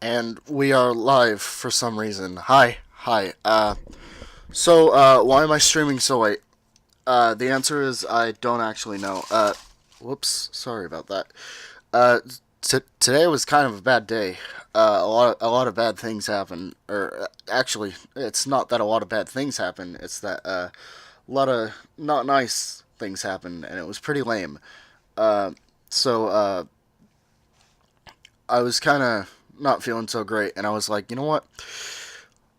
And we are live for some reason. Hi. Why am I streaming so late? The answer is I don't actually know. Whoops, sorry about that. Uh, Today was kind of a bad day. A lot of bad things happen. Actually, it's not that a lot of bad things happen. It's that a lot of not nice things happen, and it was pretty lame. Uh, so I was kind of not feeling so great, and I was like, you know what?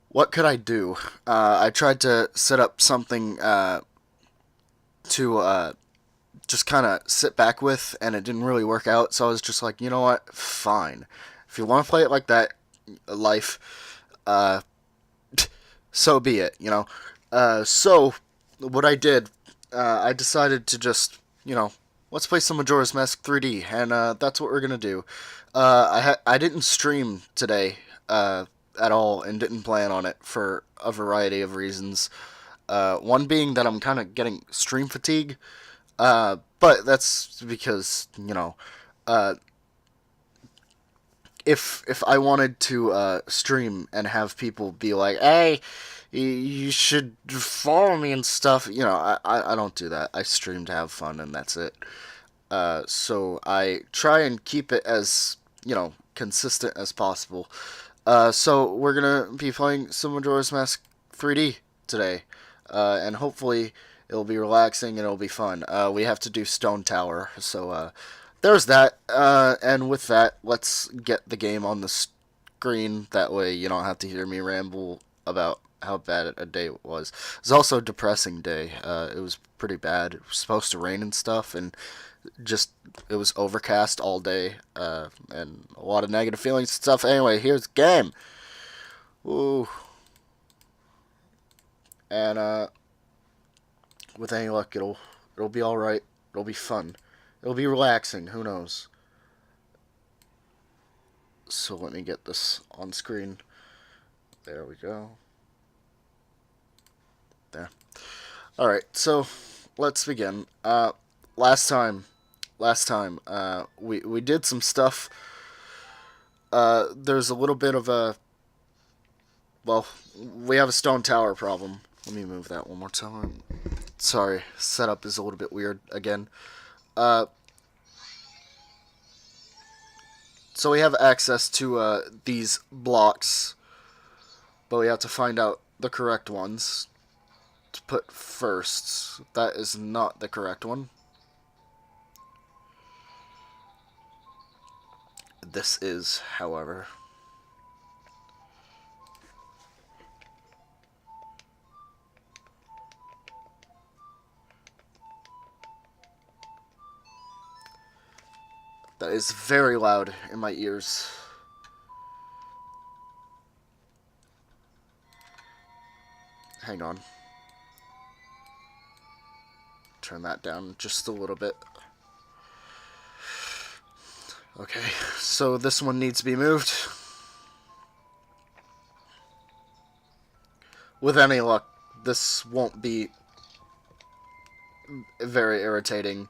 What could I do? I tried to set up something to just kind of sit back with, and it didn't really work out. So I was just like, you know what? Fine. If you want to play it like that, life, uh, so be it. So what I did, I decided to just, let's play some Majora's Mask 3D, and that's what we're gonna do. I didn't stream today at all, and didn't plan on it for a variety of reasons. One being that I'm kind of getting stream fatigue, but that's because uh, if I wanted to stream and have people be like, "Hey, you should follow me and stuff," I don't do that. I stream to have fun, and that's it. So I try and keep it as consistent as possible. So we're gonna be playing some Majora's Mask 3D today, and hopefully it'll be relaxing and it'll be fun. We have to do Stone Tower, so there's that. And with that, let's get the game on the screen. That way you don't have to hear me ramble about how bad a day it was. It was also a depressing day. It was pretty bad. It was supposed to rain and stuff, and just it was overcast all day, and a lot of negative feelings and stuff. Anyway, here's the game. Ooh, and with any luck, it'll be all right. It'll be fun. It'll be relaxing. Who knows? So let me get this on screen. There we go. There. All right. So let's begin. Last time, we did some stuff. There's a little bit of a well, we have a stone tower problem. Let me move that one more time. Sorry, setup is a little bit weird again. Uh, so we have access to these blocks, but we have to find out the correct ones to put first. That is not the correct one. This is, however. That is very loud in my ears. Hang on. Turn that down just a little bit. Okay, so this one needs to be moved. With any luck, this won't be very irritating.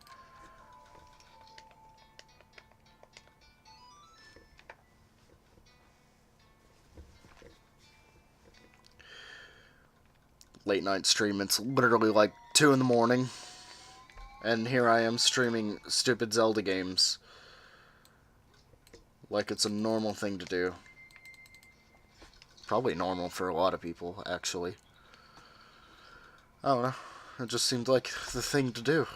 Late night stream. It's literally like 2 in the morning. And here I am streaming stupid Zelda games. Like it's a normal thing to do. Probably normal for a lot of people, actually. I don't know. It just seemed like the thing to do.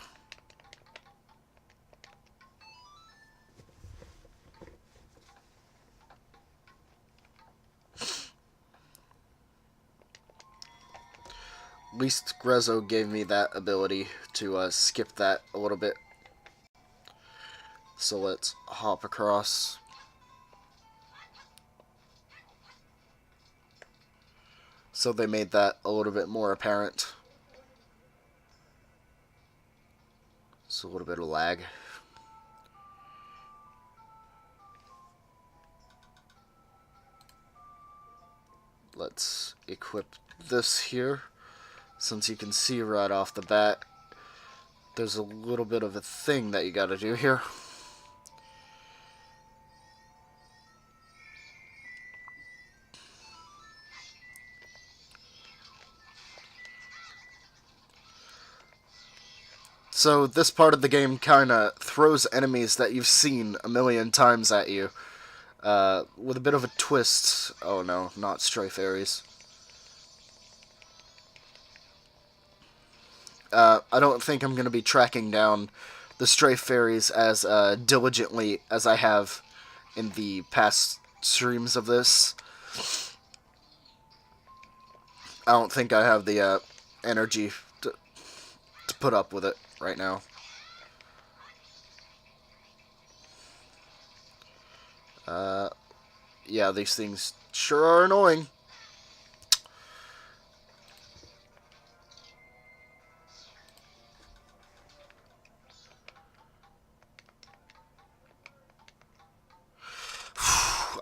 At least Grezzo gave me that ability to skip that a little bit. So let's hop across. So they made that a little bit more apparent. So a little bit of lag. Let's equip this here. Since you can see right off the bat, there's a little bit of a thing that you gotta do here. So this part of the game kind of throws enemies that you've seen a million times at you, with a bit of a twist. Oh no, not stray fairies. I don't think I'm going to be tracking down the stray fairies as diligently as I have in the past streams of this. I don't think I have the energy to put up with it right now. Yeah, these things sure are annoying.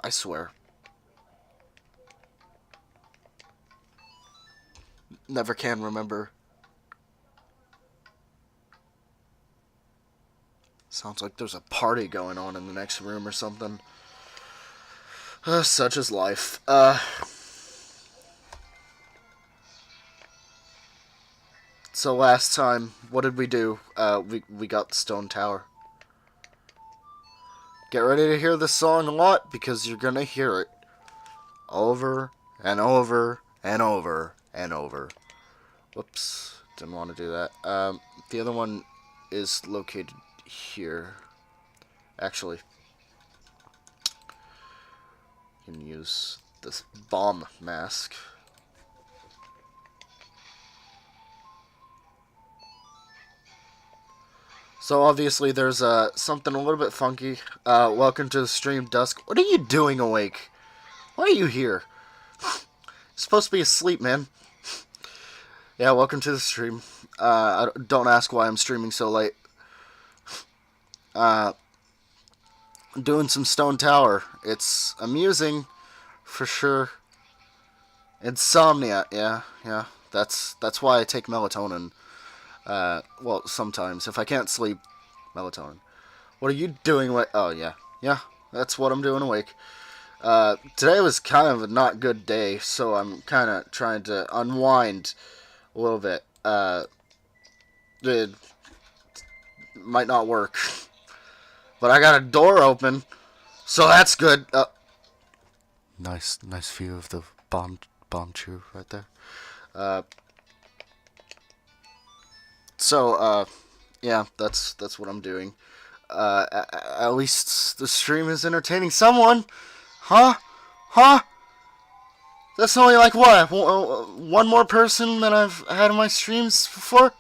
I swear. Never can remember. Sounds like there's a party going on in the next room or something. Such is life. So last time, what did we do? We got the stone tower. Get ready to hear this song a lot, because you're gonna hear it over and over and over and over. Whoops, didn't want to do that. The other one is located here. Actually, you can use this bomb mask. So obviously there's something a little bit funky. Welcome to the stream, Dusk. What are you doing awake? Why are you here? You're supposed to be asleep, man. Yeah, welcome to the stream. Don't ask why I'm streaming so late. I'm doing some Stone Tower. It's amusing, for sure. Insomnia, yeah. That's why I take melatonin. Well, sometimes. If I can't sleep, melatonin. What are you doing? Oh, yeah. Yeah, that's what I'm doing awake. Today was kind of a not good day, so I'm kind of trying to unwind a little bit. It might not work. But I got a door open, so that's good. Nice view of the bomb tree right there. Yeah, that's what I'm doing. At least the stream is entertaining someone. Huh? That's only like what? One more person than I've had in my streams before?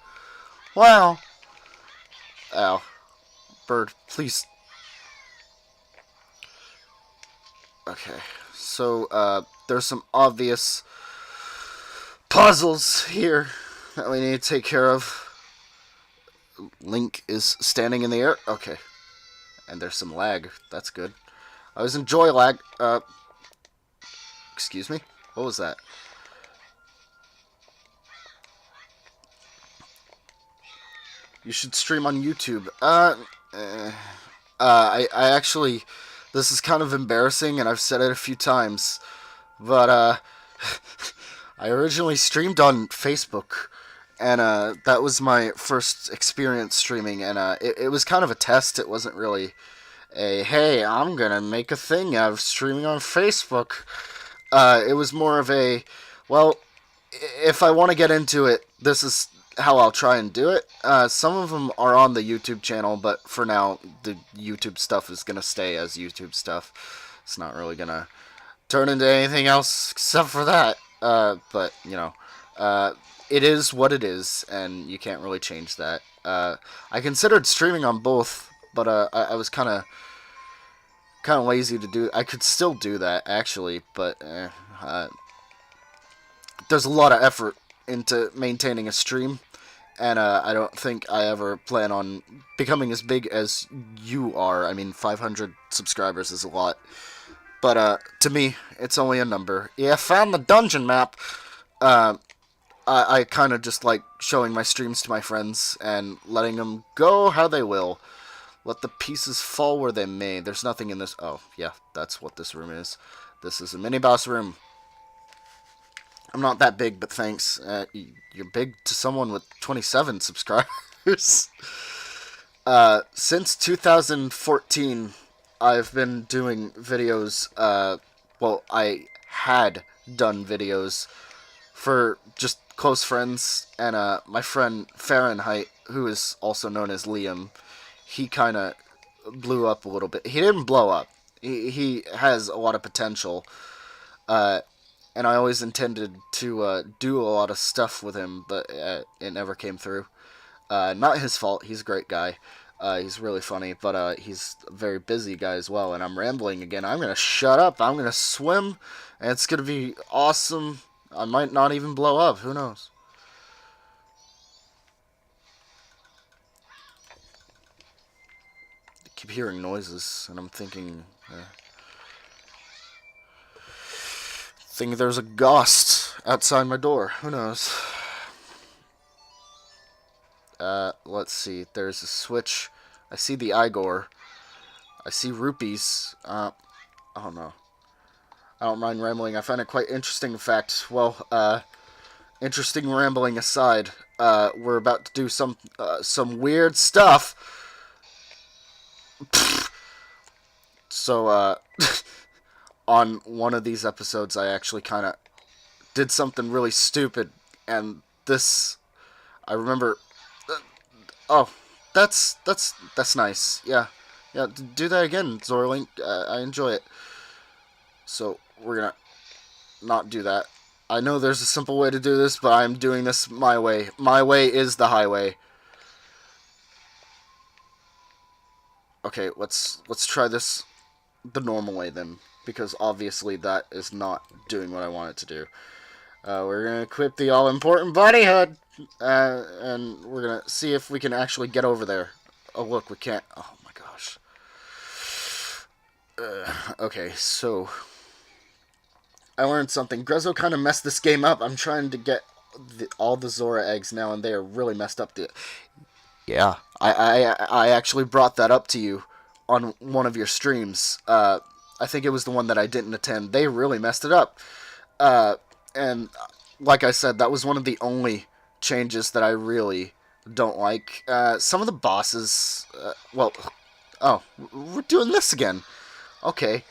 Wow. Ow. Bird, please. Okay. So, there's some obvious puzzles here that we need to take care of. Link is standing in the air. Okay. And there's some lag. That's good. I always enjoy lag. Excuse me? What was that? You should stream on YouTube. I actually... This is kind of embarrassing, and I've said it a few times. But, I originally streamed on Facebook. And that was my first experience streaming, and it was kind of a test. It wasn't really a, hey, I'm gonna make a thing out of streaming on Facebook. It was more of a, well, if I want to get into it, this is how I'll try and do it. Some of them are on the YouTube channel, but for now, the YouTube stuff is gonna stay as YouTube stuff. It's not really gonna turn into anything else except for that. But, you know, it is what it is, and you can't really change that. I considered streaming on both, but I was kind of lazy to do. I could still do that actually, but there's a lot of effort into maintaining a stream, and I don't think I ever plan on becoming as big as you are. I mean, 500 subscribers is a lot, but to me, it's only a number. Yeah, I found the dungeon map. I kind of just like showing my streams to my friends and letting them go how they will. Let the pieces fall where they may. There's nothing in this. Oh, yeah, that's what this room is. This is a mini-boss room. I'm not that big, but thanks. You're big to someone with 27 subscribers. Since 2014, I've been doing videos. Well, I had done videos for just close friends, and my friend Fahrenheit, who is also known as Liam, he kind of blew up a little bit. He didn't blow up. He has a lot of potential, uh, and I always intended to do a lot of stuff with him, but it never came through. Not his fault. He's a great guy. He's really funny, but he's a very busy guy as well. And I'm rambling again. I'm gonna shut up. I'm gonna swim, and it's gonna be awesome. I might not even blow up. Who knows? I keep hearing noises, and I'm thinking there's a ghost outside my door. Who knows? Let's see. There's a switch. I see the Igor. I see rupees. Oh no. I don't mind rambling. I find it quite interesting. In fact, well, interesting rambling aside, we're about to do some weird stuff. So, on one of these episodes, I actually kind of did something really stupid, and this, I remember. Oh, that's nice. Yeah, yeah. Do that again, Zorlink. I enjoy it. So we're gonna not do that. I know there's a simple way to do this, but I'm doing this my way. My way is the highway. Okay, let's try this the normal way then, because obviously that is not doing what I want it to do. We're gonna equip the all-important body hood, and we're gonna see if we can actually get over there. Oh look, we can't. Oh my gosh. Okay, so I learned something. Grezzo kind of messed this game up. I'm trying to get all the Zora eggs now, and they are really messed up. Yeah, I actually brought that up to you on one of your streams. I think it was the one that I didn't attend. They really messed it up. And like I said, that was one of the only changes that I really don't like. Some of the bosses, well, oh, we're doing this again. Okay.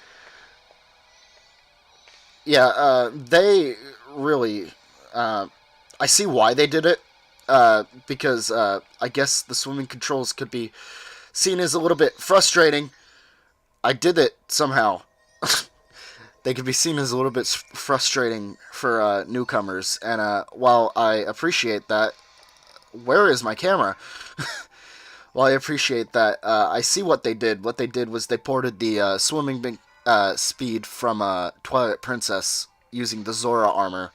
Yeah, they really, I see why they did it, because I guess the swimming controls could be seen as a little bit frustrating. I did it somehow. They could be seen as a little bit frustrating for newcomers, and while I appreciate that, where is my camera? While I appreciate that, I see what they did. What they did was they ported the swimming speed from Twilight Princess using the Zora armor,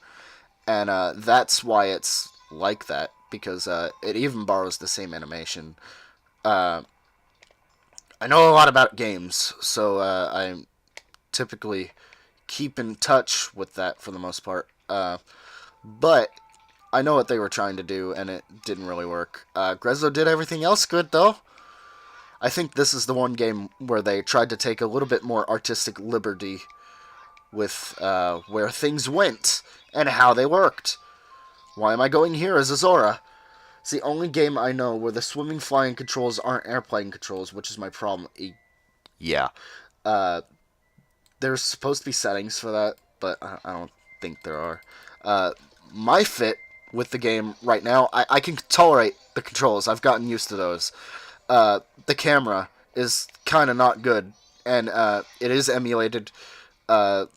and that's why it's like that, because it even borrows the same animation. I know a lot about games, so I typically keep in touch with that for the most part. But I know what they were trying to do, and it didn't really work. Grezzo did everything else good, though. I think this is the one game where they tried to take a little bit more artistic liberty with where things went and how they worked. Why am I going here as a Zora? It's the only game I know where the swimming, flying controls aren't airplane controls, which is my problem. Yeah. There's supposed to be settings for that, but I don't think there are. My fit with the game right now, I can tolerate the controls. I've gotten used to those. The camera is kind of not good, and it is emulated. You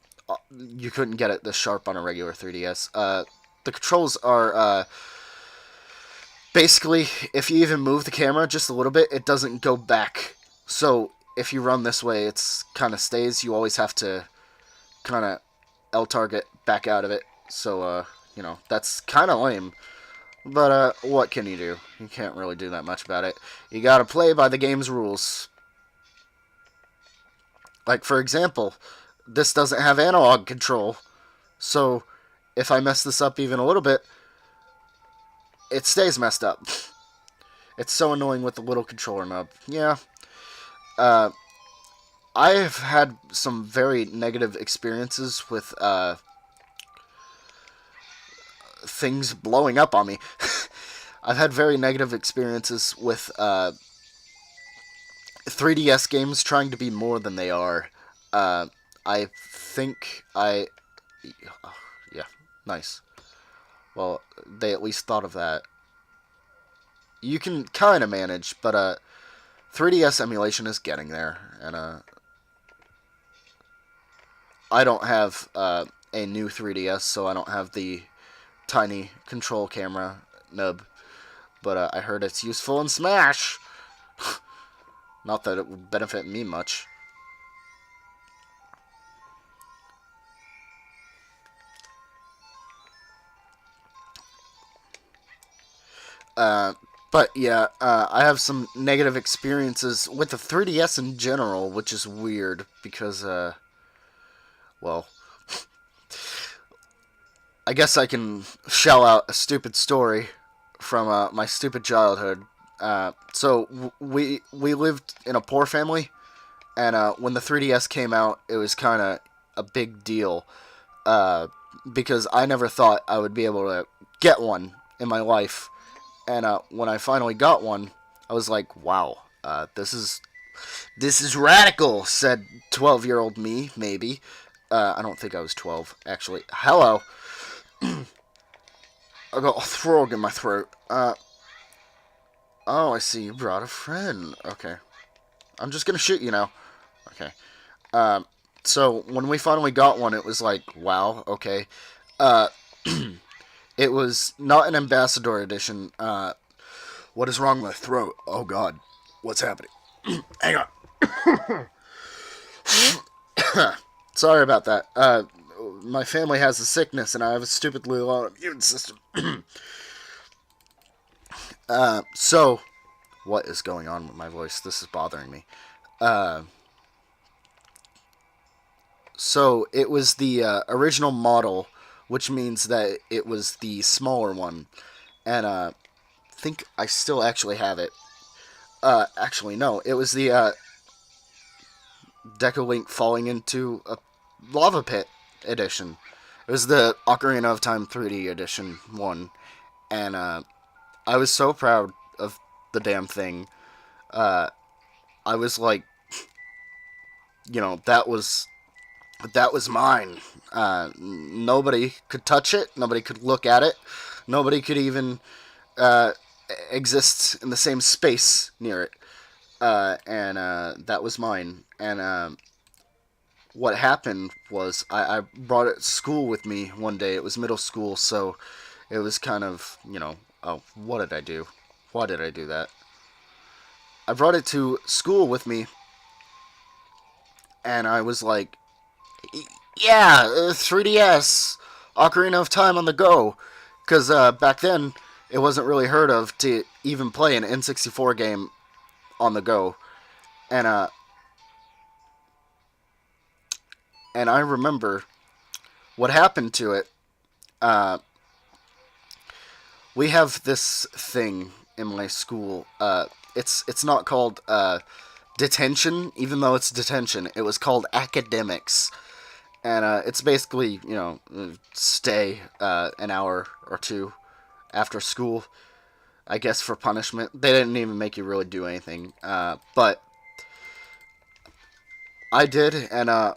couldn't get it this sharp on a regular 3DS. The controls are basically, if you even move the camera just a little bit, it doesn't go back. So if you run this way, it's kind of stays. You always have to kind of L-target back out of it. So, you know, that's kind of lame. But, what can you do? You can't really do that much about it. You gotta play by the game's rules. Like, for example, this doesn't have analog control. So, if I mess this up even a little bit, it stays messed up. It's so annoying with the little controller knob. Yeah. I've had some very negative experiences with things blowing up on me. I've had very negative experiences with 3DS games trying to be more than they are. Uh, I think I. Oh, yeah, nice. Well, they at least thought of that. You can kind of manage, but 3DS emulation is getting there, and I don't have a new 3DS, so I don't have the tiny control camera nub. But I heard it's useful in Smash. Not that it would benefit me much. Uh, but yeah, I have some negative experiences with the 3DS in general, which is weird because, well, I guess I can shell out a stupid story from my stupid childhood. We lived in a poor family, and when the 3DS came out, it was kind of a big deal uh, because I never thought I would be able to get one in my life. And when I finally got one, I was like, "Wow, this is radical," said 12-year-old me. Maybe I don't think I was 12 actually. Hello, I got a frog in my throat. Oh, I see you brought a friend. Okay, I'm just gonna shoot you now. Okay. Um, so when we finally got one, it was like, wow, okay. Uh, it was not an ambassador edition. What is wrong with my throat? Oh God, what's happening? Hang on. Sorry about that. My family has a sickness, and I have a stupidly low immune system. So, what is going on with my voice? This is bothering me. Uh, so it was the original model, which means that it was the smaller one, and I think I still actually have it. Actually, no, it was the Decalink falling into a lava pit edition. It was the Ocarina of Time 3D edition one, and I was so proud of the damn thing. Uh, I was like, that was mine. Nobody could touch it. Nobody could look at it. Nobody could even uh, exist in the same space near it. And that was mine. And what happened was I brought it to school with me one day. It was middle school, so it was kind of, oh, what did I do? Why did I do that? I brought it to school with me, and I was like, yeah, 3DS, Ocarina of Time on the go. Because back then, it wasn't really heard of to even play an N64 game on the go. And and I remember what happened to it. Uh, we have this thing in my school. It's not called detention, even though it's detention. It was called academics, and it's basically stay an hour or two after school. I guess for punishment. They didn't even make you really do anything, but I did, and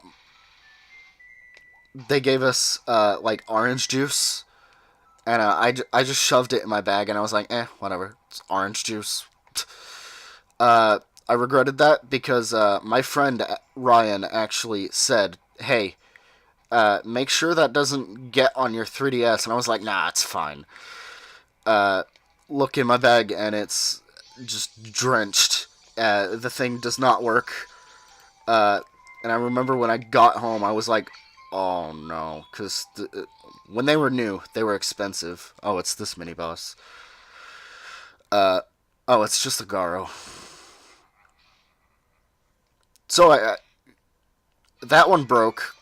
they gave us like orange juice, and I just shoved it in my bag, and I was like, whatever, it's orange juice. I regretted that because my friend Ryan actually said, "Hey, make sure that doesn't get on your 3DS," and I was like, "Nah, it's fine." Look in my bag, and it's just drenched. The thing does not work. And I remember when I got home, I was like, "Oh no," because when they were new, they were expensive. Oh, it's this mini boss. Uh, oh, it's just a Garo. So that one broke,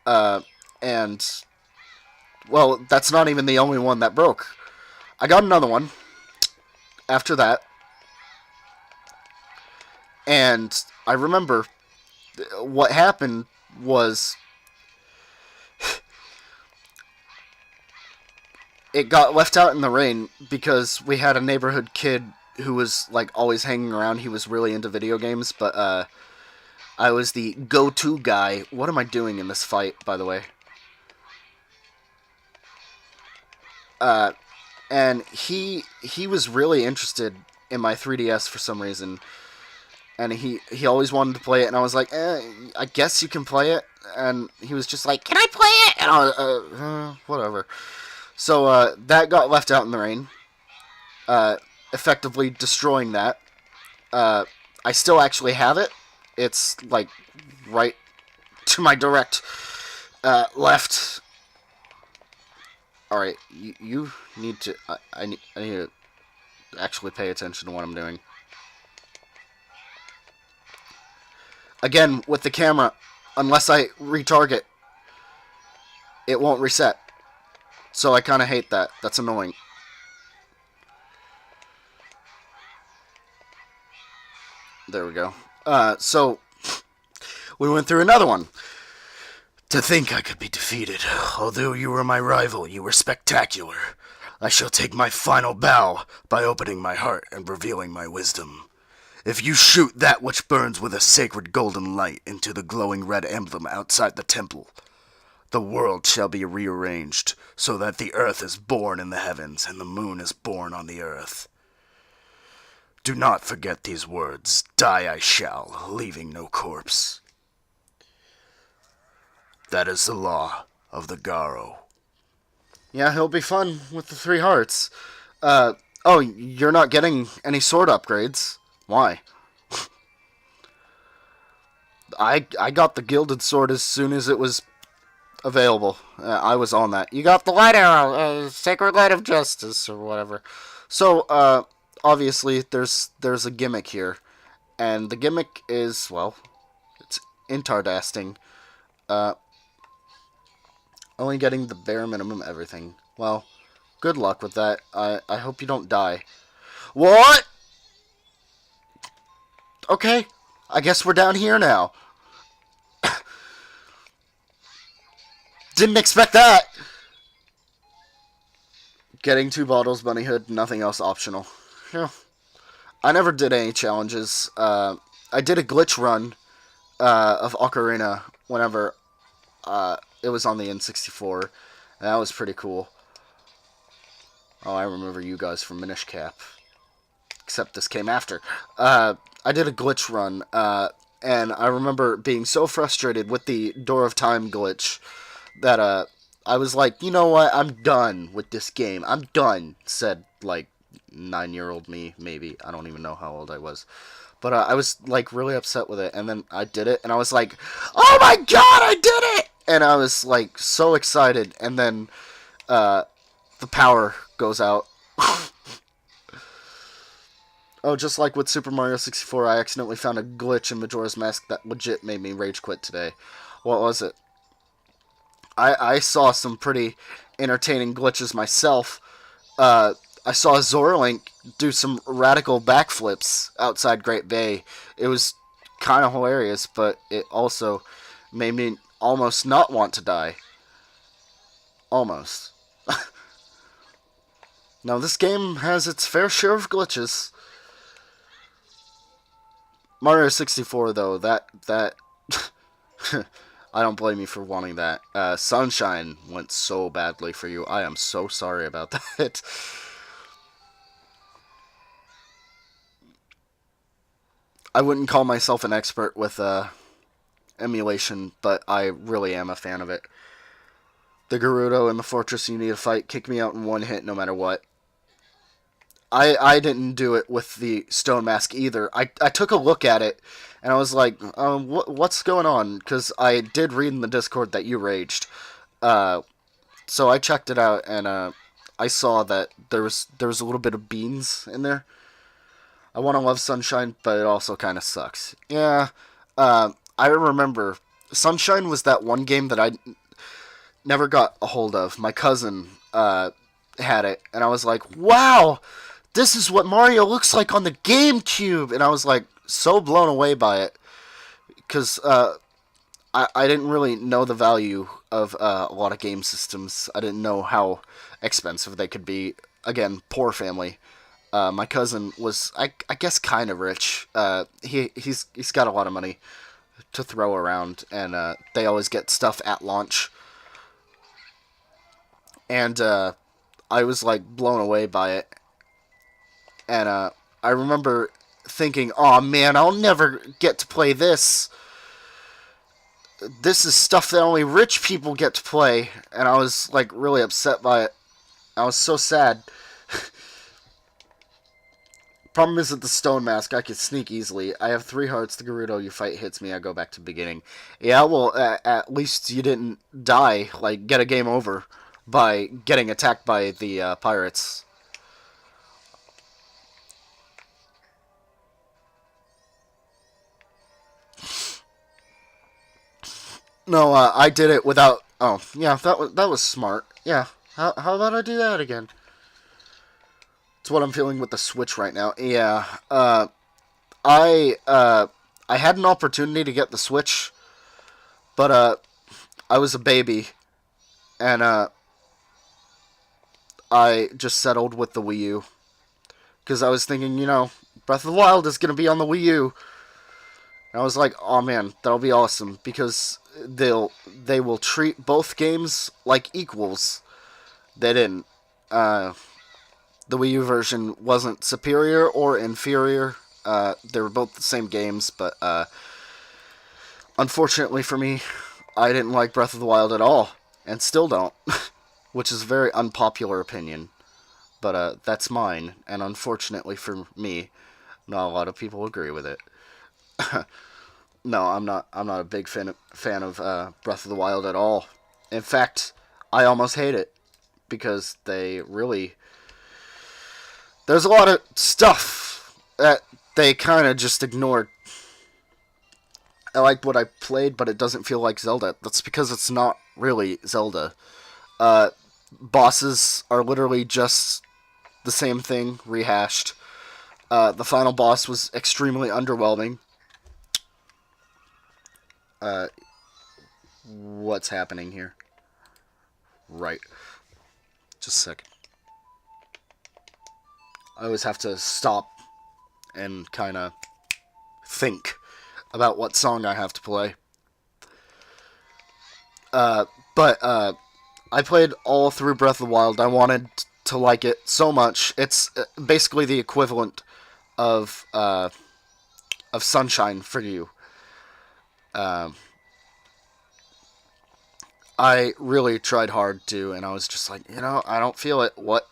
uh, and well, that's not even the only one that broke. I got another one after that, and I remember what happened was it got left out in the rain because we had a neighborhood kid who was like always hanging around. He was really into video games, but I was the go-to guy. What am I doing in this fight, by the way? And he was really interested in my 3DS for some reason, and he always wanted to play it, and I was like, I guess you can play it, and he was just like, can I play it? And I was, whatever. So that got left out in the rain, effectively destroying that. I still actually have it. It's like right to my direct left. All right, you need to. I need to actually pay attention to what I'm doing. Again, with the camera, unless I retarget, it won't reset. So I kind of hate that. That's annoying. There we go. So we went through another one. To think I could be defeated. Although you were my rival, you were spectacular. I shall take my final bow by opening my heart and revealing my wisdom. If you shoot that which burns with a sacred golden light into the glowing red emblem outside the temple, the world shall be rearranged so that the earth is born in the heavens and the moon is born on the earth. Do not forget these words. Die I shall, leaving no corpse. That is the law of the Garo. Yeah, he'll be fun with the 3 hearts. Oh, you're not getting any sword upgrades. Why? I got the gilded sword as soon as it was available. I was on that. You got the light arrow, sacred light of justice, or whatever. So, obviously, there's a gimmick here. And the gimmick is, well, it's intardasting. Only getting the bare minimum everything. Well, good luck with that. I hope you don't die. What? Okay, I guess we're down here now. Didn't expect that. Getting 2 bottles, bunny hood, nothing else optional. Yeah. I never did any challenges. I did a glitch run of Ocarina whenever it was on the N64, and that was pretty cool. Oh, I remember you guys from Minish Cap. Except this came after. I did a glitch run, and I remember being so frustrated with the Door of Time glitch that I was like, you know what, I'm done with this game. I'm done, said, like, 9-year-old me, maybe. I don't even know how old I was. But I was, like, really upset with it, and then I did it, and I was like, oh my god, I did it! And I was, like, so excited, and then the power goes out. Oh, just like with Super Mario 64, I accidentally found a glitch in Majora's Mask that legit made me rage quit today. What was it? I saw some pretty entertaining glitches myself. I saw Zorlink do some radical backflips outside Great Bay. It was kind of hilarious, but it also made me almost not want to die. Almost. Now, this game has its fair share of glitches. Mario 64, though, that I don't blame you for wanting that. Sunshine went so badly for you. I am so sorry about that. I wouldn't call myself an expert with emulation, but I really am a fan of it. The Gerudo and the Fortress you need to fight kick me out in one hit no matter what. I didn't do it with the Stone Mask either. I took a look at it, and I was like, what's going on? Because I did read in the Discord that you raged. So I checked it out, and I saw that there was a little bit of beans in there. I want to love Sunshine, but it also kind of sucks. Yeah, I remember Sunshine was that one game that I never got a hold of. My cousin had it, and I was like, wow, this is what Mario looks like on the GameCube, and I was like so blown away by it because I didn't really know the value of a lot of game systems. I didn't know how expensive they could be. Again, poor family. My cousin was, I guess, kind of rich. He's got a lot of money to throw around, and they always get stuff at launch. And I was like blown away by it. And I remember thinking, "Oh man, I'll never get to play this. This is stuff that only rich people get to play." And I was like really upset by it. I was so sad. Problem is with the stone mask, I can sneak easily. I have 3 hearts. The Gerudo you fight hits me. I go back to the beginning. Yeah, well, at least you didn't die, like get a game over by getting attacked by the pirates. No, I did it without. Oh, yeah, that was smart. Yeah, how about I do that again? It's what I'm feeling with the Switch right now. Yeah, I I had an opportunity to get the Switch, but I was a baby, and I just settled with the Wii U because I was thinking, Breath of the Wild is gonna be on the Wii U. And I was like, oh man, that'll be awesome because they will treat both games like equals. They didn't. The Wii U version wasn't superior or inferior. They were both the same games, but unfortunately for me, I didn't like Breath of the Wild at all, and still don't, which is a very unpopular opinion. But that's mine, and unfortunately for me, not a lot of people agree with it. No, I'm not. I'm not a big fan of Breath of the Wild at all. In fact, I almost hate it because there's a lot of stuff that they kind of just ignored. I like what I played, but it doesn't feel like Zelda. That's because it's not really Zelda. Uh, Bosses are literally just the same thing rehashed. The final boss was extremely underwhelming. Uh, what's happening here? Right. Just a second. I always have to stop and kind of think about what song I have to play. But I played all through Breath of the Wild. I wanted to like it so much. It's basically the equivalent of Sunshine for you. Um, I really tried hard to, and I was just like, I don't feel it. What?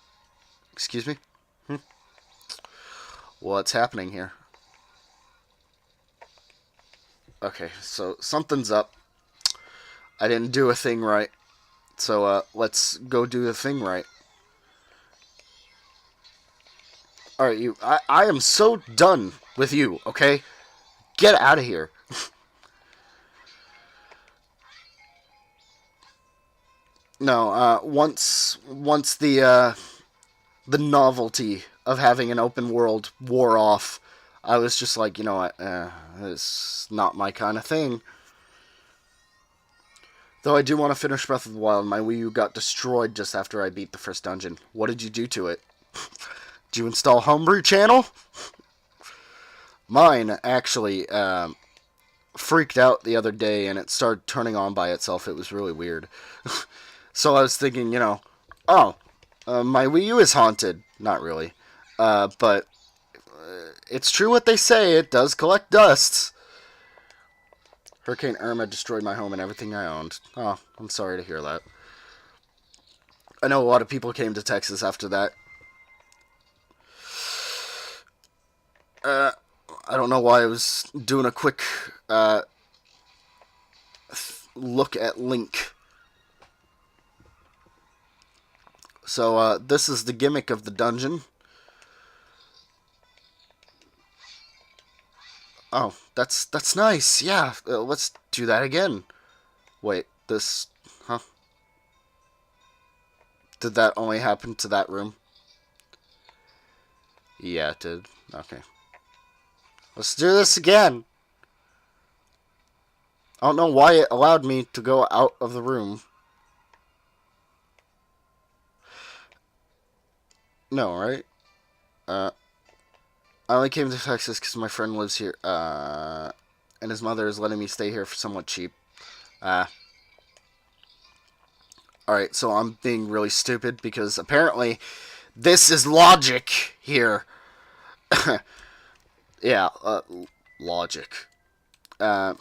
Excuse me? What's happening here? Okay, so something's up. I didn't do a thing right. So let's go do the thing right. Alright, you. I am so done with you, okay? Get out of here. No, once the novelty of having an open world wore off, I was just like, you know what, it's not my kind of thing. Though I do want to finish Breath of the Wild, my Wii U got destroyed just after I beat the first dungeon. What did you do to it? Did you install Homebrew Channel? Mine actually freaked out the other day and it started turning on by itself. It was really weird. So I was thinking, oh, my Wii U is haunted. Not really. But it's true what they say. It does collect dust. Hurricane Irma destroyed my home and everything I owned. Oh, I'm sorry to hear that. I know a lot of people came to Texas after that. I don't know why I was doing a quick look at Link. So this is the gimmick of the dungeon. Oh, that's nice. Yeah, let's do that again. Wait, this, huh? Did that only happen to that room? Yeah, it did. Okay. Let's do this again. I don't know why it allowed me to go out of the room. No, right? Uh, I only came to Texas because my friend lives here, and his mother is letting me stay here for somewhat cheap. Uh, alright, so I'm being really stupid because apparently this is logic here. Yeah, logic. Uh,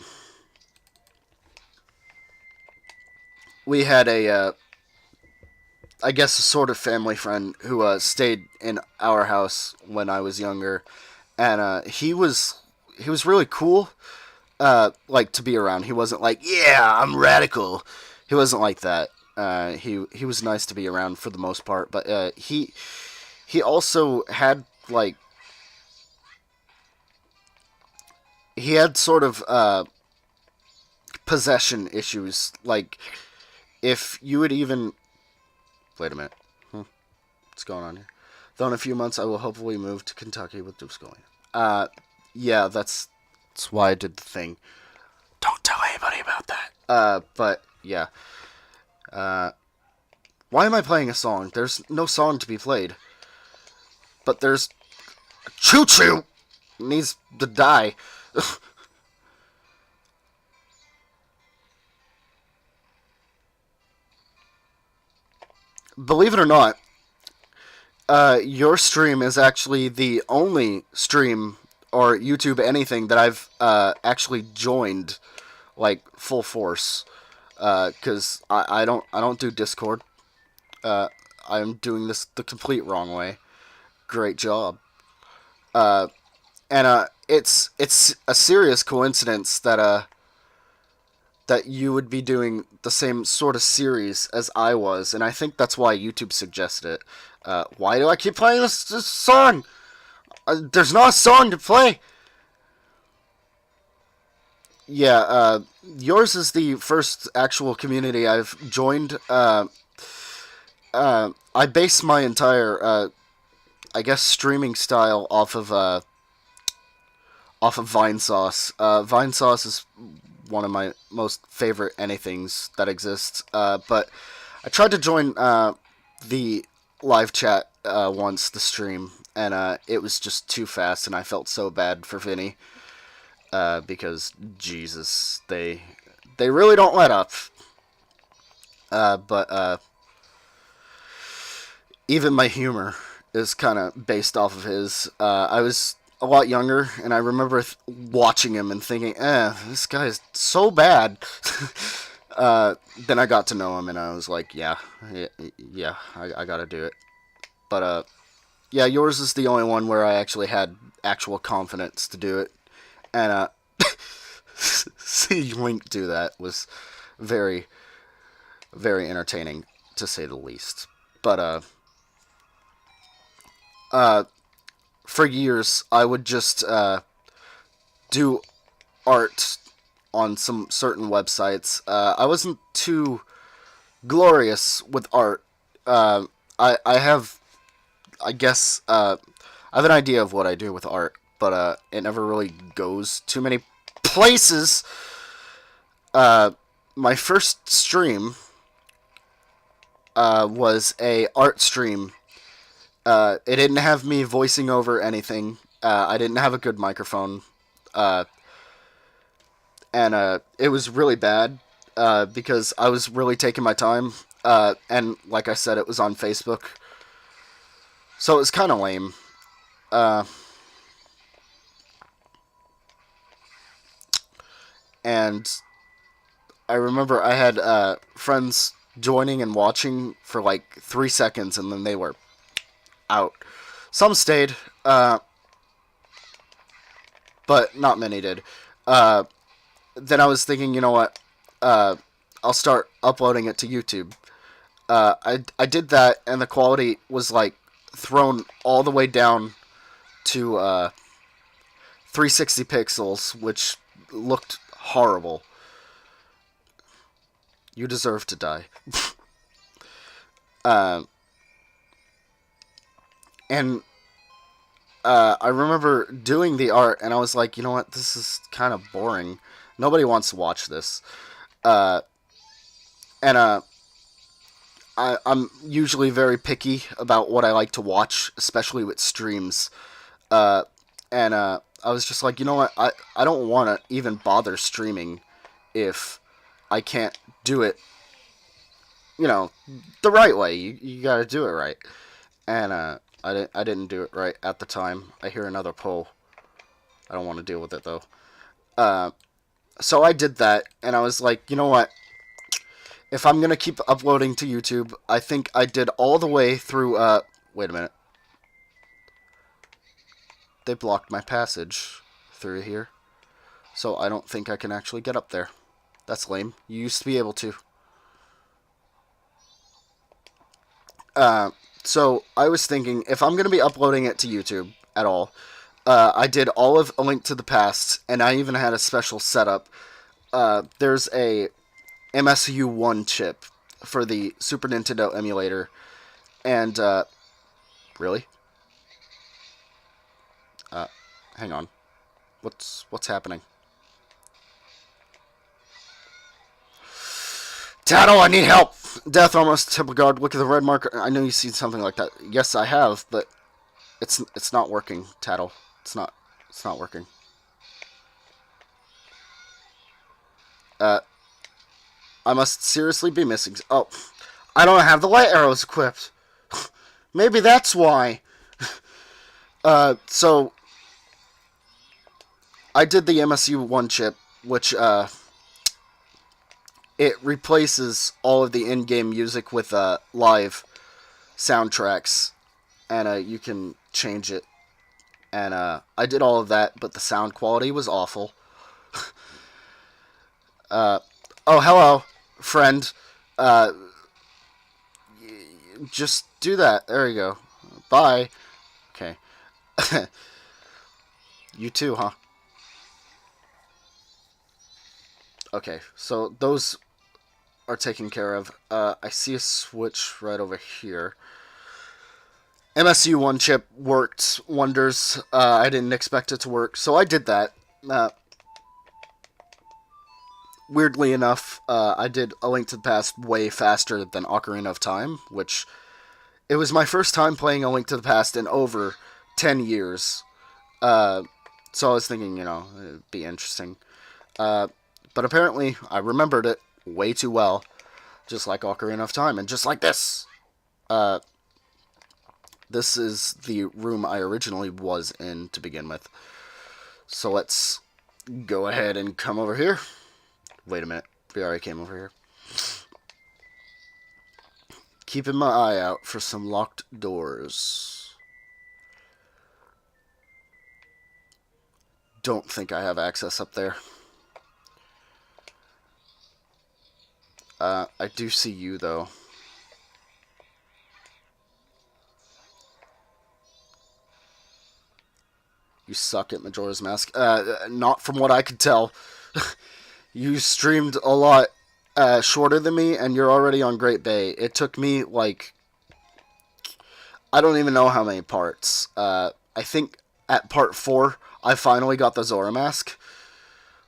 we had I guess, a sort of family friend who stayed in our house when I was younger, and he was really cool. Like to be around. He wasn't like, yeah, I'm radical. He wasn't like that. He was nice to be around for the most part, but he also had like he had sort of possession issues. Like if you would even wait a minute, what's going on here? Though in a few months I will hopefully move to Kentucky with Duke's going. Yeah, that's why I did the thing. Don't tell anybody about that. But yeah. Why am I playing a song? There's no song to be played. But there's Choo Choo needs to die. Believe it or not, your stream is actually the only stream or YouTube anything that I've actually joined like full force. Because I don't do Discord. I'm doing this the complete wrong way. Great job. And it's a serious coincidence that you would be doing the same sort of series as I was, and I think that's why YouTube suggested it. Why do I keep playing this song? There's not a song to play. Yeah, yours is the first actual community I've joined. I base my entire, I guess, streaming style off of Vine Sauce. Vine Sauce is one of my most favorite anythings that exists. But I tried to join the live chat once, the stream, and it was just too fast, and I felt so bad for Vinny because Jesus, they really don't let up. But even my humor is kind of based off of his. I was a lot younger, and I remember watching him and thinking, this guy is so bad. Then I got to know him, and I was like, yeah, I gotta do it. But, yeah, yours is the only one where I actually had actual confidence to do it. And, see Link do that was very, very entertaining, to say the least. But, for years, I would just do art on some certain websites. I wasn't too glorious with art. I have, I guess, I have an idea of what I do with art, but it never really goes too many places. My first stream was a art stream. It didn't have me voicing over anything. I didn't have a good microphone. And it was really bad because I was really taking my time. And like I said, it was on Facebook. So it was kind of lame. And I remember I had friends joining and watching for like 3 seconds, and then they were out. Some stayed, but not many did. Then I was thinking, you know what? I'll start uploading it to YouTube. I did that, and the quality was like thrown all the way down to 360 pixels, which looked horrible. You deserve to die. And I remember doing the art, and I was like, you know what? This is kind of boring. Nobody wants to watch this. And I'm usually very picky about what I like to watch, especially with streams. Uh, and I was just like, you know what? I don't want to even bother streaming if I can't do it, you know, the right way. You got to do it right. And I didn't do it right at the time. I hear another pull. I don't want to deal with it though. Uh, so I did that, and I was like, you know what? If I'm gonna keep uploading to YouTube, I think I did all the way through. Wait a minute. They blocked my passage through here, so I don't think I can actually get up there. That's lame. You used to be able to. Uh, so I was thinking, if I'm gonna be uploading it to YouTube at all, I did all of A Link to the Past, and I even had a special setup. There's a MSU1 chip for the Super Nintendo emulator, and really, hang on, what's happening? Tattle, I need help. Death, almost temple guard. Look at the red marker. I know you've seen something like that. Yes, I have, but it's not working. Tattle, it's not working. I must seriously be missing. Oh, I don't have the light arrows equipped. Maybe that's why. So I did the MSU1 chip, which it replaces all of the in-game music with live soundtracks, and you can change it. And I did all of that, but the sound quality was awful. Oh, hello, friend. Uh, just do that. There you go. Bye. Okay. You too, huh? Okay, so those are taken care of. I see a switch right over here. MSU1 chip worked wonders. I didn't expect it to work, so I did that. Weirdly enough, I did A Link to the Past way faster than Ocarina of Time, which it was my first time playing A Link to the Past in over 10 years. So I was thinking, it'd be interesting. But apparently, I remembered it way too well, just like Ocarina of Time, and just like this. This is the room I originally was in to begin with. So let's go ahead and come over here. Wait a minute. We already came over here. Keeping my eye out for some locked doors. Don't think I have access up there. I do see you, though. You suck at Majora's Mask. Not from what I could tell. You streamed a lot shorter than me, and you're already on Great Bay. It took me, I don't even know how many parts. I think at part 4, I finally got the Zora Mask.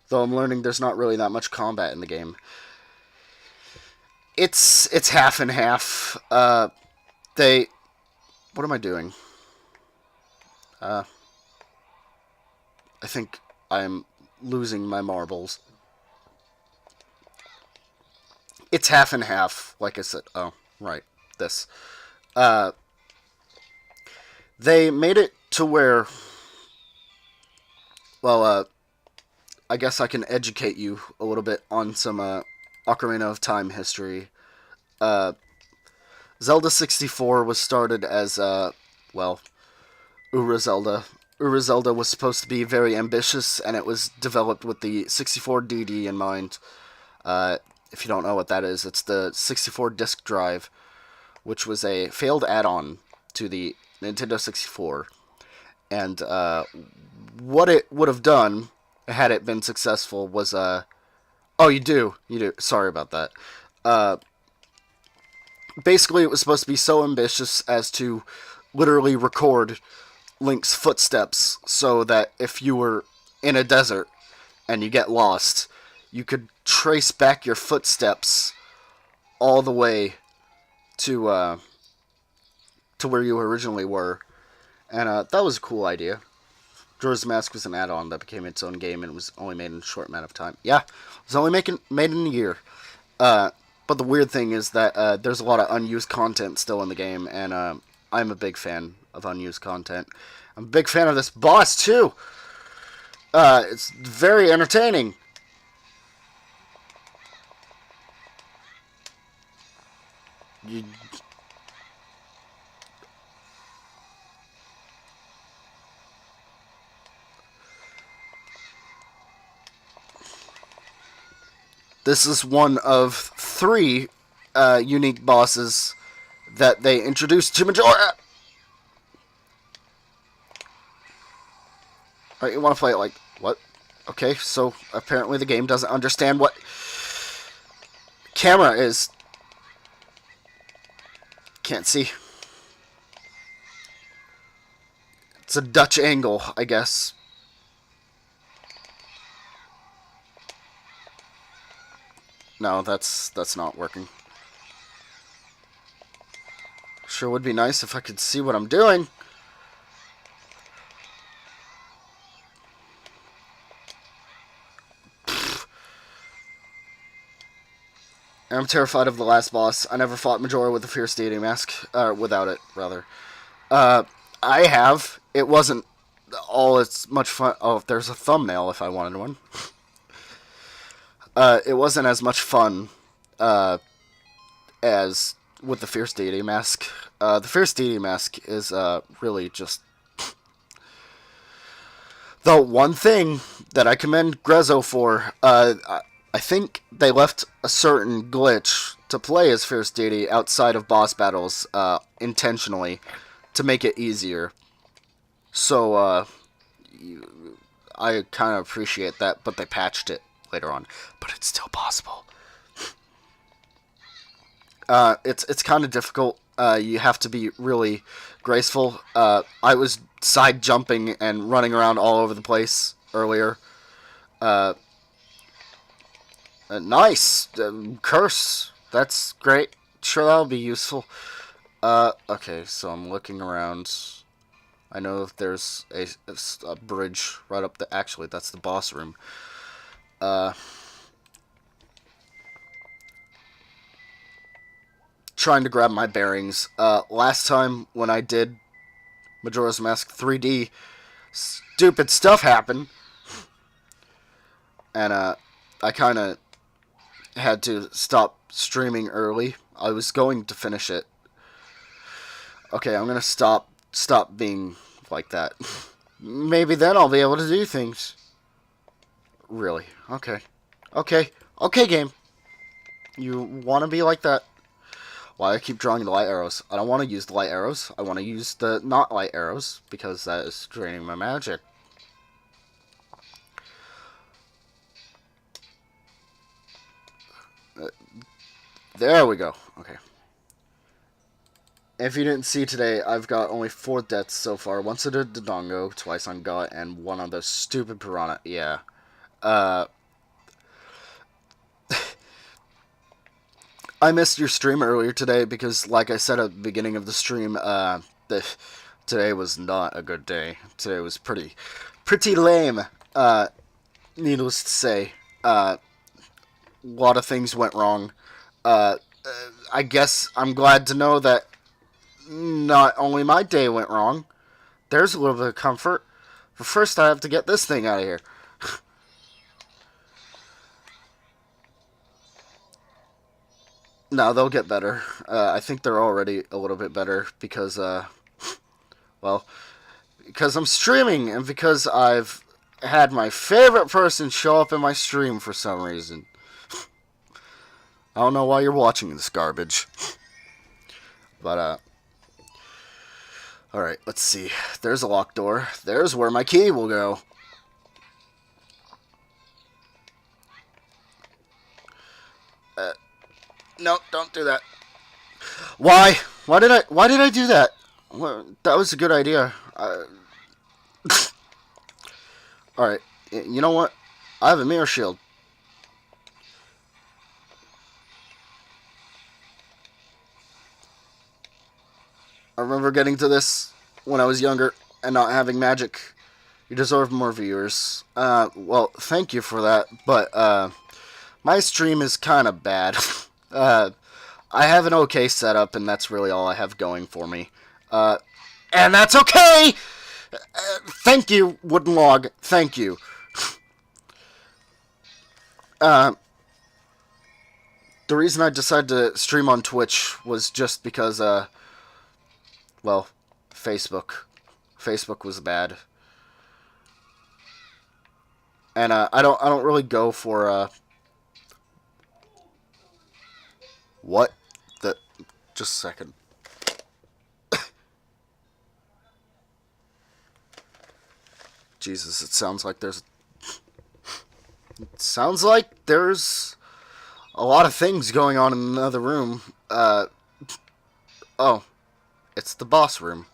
Though I'm learning there's not really that much combat in the game. It's half and half. What am I doing? I think I'm losing my marbles. It's half and half, like I said. Oh, right. This. They made it to where... Well, I guess I can educate you a little bit on some Ocarina of Time history. Zelda 64 was started as, Hoorah Zelda. Hoorah Zelda was supposed to be very ambitious, and it was developed with the 64DD in mind. If you don't know what that is, it's the 64 disk drive, which was a failed add-on to the Nintendo 64. And what it would have done, had it been successful, was... Oh, you do. Sorry about that. Basically, it was supposed to be so ambitious as to literally record Link's footsteps, so that if you were in a desert and you get lost, you could trace back your footsteps all the way to where you originally were, and that was a cool idea. Majora's Mask was an add-on that became its own game, and it was only made in a short amount of time. Yeah, it was only made in a year. But the weird thing is that there's a lot of unused content still in the game, and I'm a big fan of unused content. I'm a big fan of this boss, too. It's very entertaining. You... This is one of 3 unique bosses that they introduced to Majora. Alright, you want to play it like... What? Okay, so apparently the game doesn't understand what camera is. Can't see. It's a Dutch angle, I guess. No, that's not working. Sure would be nice if I could see what I'm doing. I'm terrified of the last boss. I never fought Majora with the Fierce Deity Mask. Without it, rather. I have. It wasn't all as much fun. Oh, there's a thumbnail if I wanted one. It wasn't as much fun as with the Fierce Deity Mask. The Fierce Deity Mask is really just the one thing that I commend Grezzo for. I think they left a certain glitch to play as Fierce Deity outside of boss battles intentionally to make it easier. So I kind of appreciate that, but they patched it later on. But it's still possible. It's kind of difficult. You have to be really graceful. I was side jumping and running around all over the place earlier. Nice! Curse! That's great. Sure, that'll be useful. Okay, so I'm looking around. I know if there's a bridge right up the... Actually, that's the boss room. Trying to grab my bearings. Last time when I did Majora's Mask 3D, stupid stuff happened. And, I kind of had to stop streaming early. I was going to finish it. Okay, I'm gonna stop being like that. Maybe then I'll be able to do things. Really? Okay. Okay, game. You want to be like that? Why I keep drawing the light arrows? I don't want to use the light arrows. I want to use the not light arrows, because that is draining my magic. There we go. Okay. If you didn't see today, I've got only 4 deaths so far. Once on Dodongo, twice on Gut, and 1 on the stupid Piranha. Yeah. I missed your stream earlier today because, like I said at the beginning of the stream, today was not a good day. Today was pretty lame, needless to say. A lot of things went wrong. I guess I'm glad to know that not only my day went wrong. There's a little bit of comfort. But first I have to get this thing out of here. No, they'll get better. I think they're already a little bit better because, well, because I'm streaming and because I've had my favorite person show up in my stream for some reason. I don't know why you're watching this garbage. But, alright, let's see. There's a locked door. There's where my key will go. No, don't do that. Why? Why did I do that? Well, that was a good idea. Alright, you know what? I have a mirror shield. I remember getting to this when I was younger and not having magic. You deserve more viewers. Well, thank you for that, but, my stream is kind of bad. uh, I have an okay setup, and that's really all I have going for me. Uh, and that's okay! Thank you, Wooden Log. Thank you. Uh, the reason I decided to stream on Twitch was just because, well, Facebook. Facebook was bad. And, I don't really go for, what? The, just a second. Jesus, it sounds like there's a lot of things going on in another room. Oh, it's the boss room.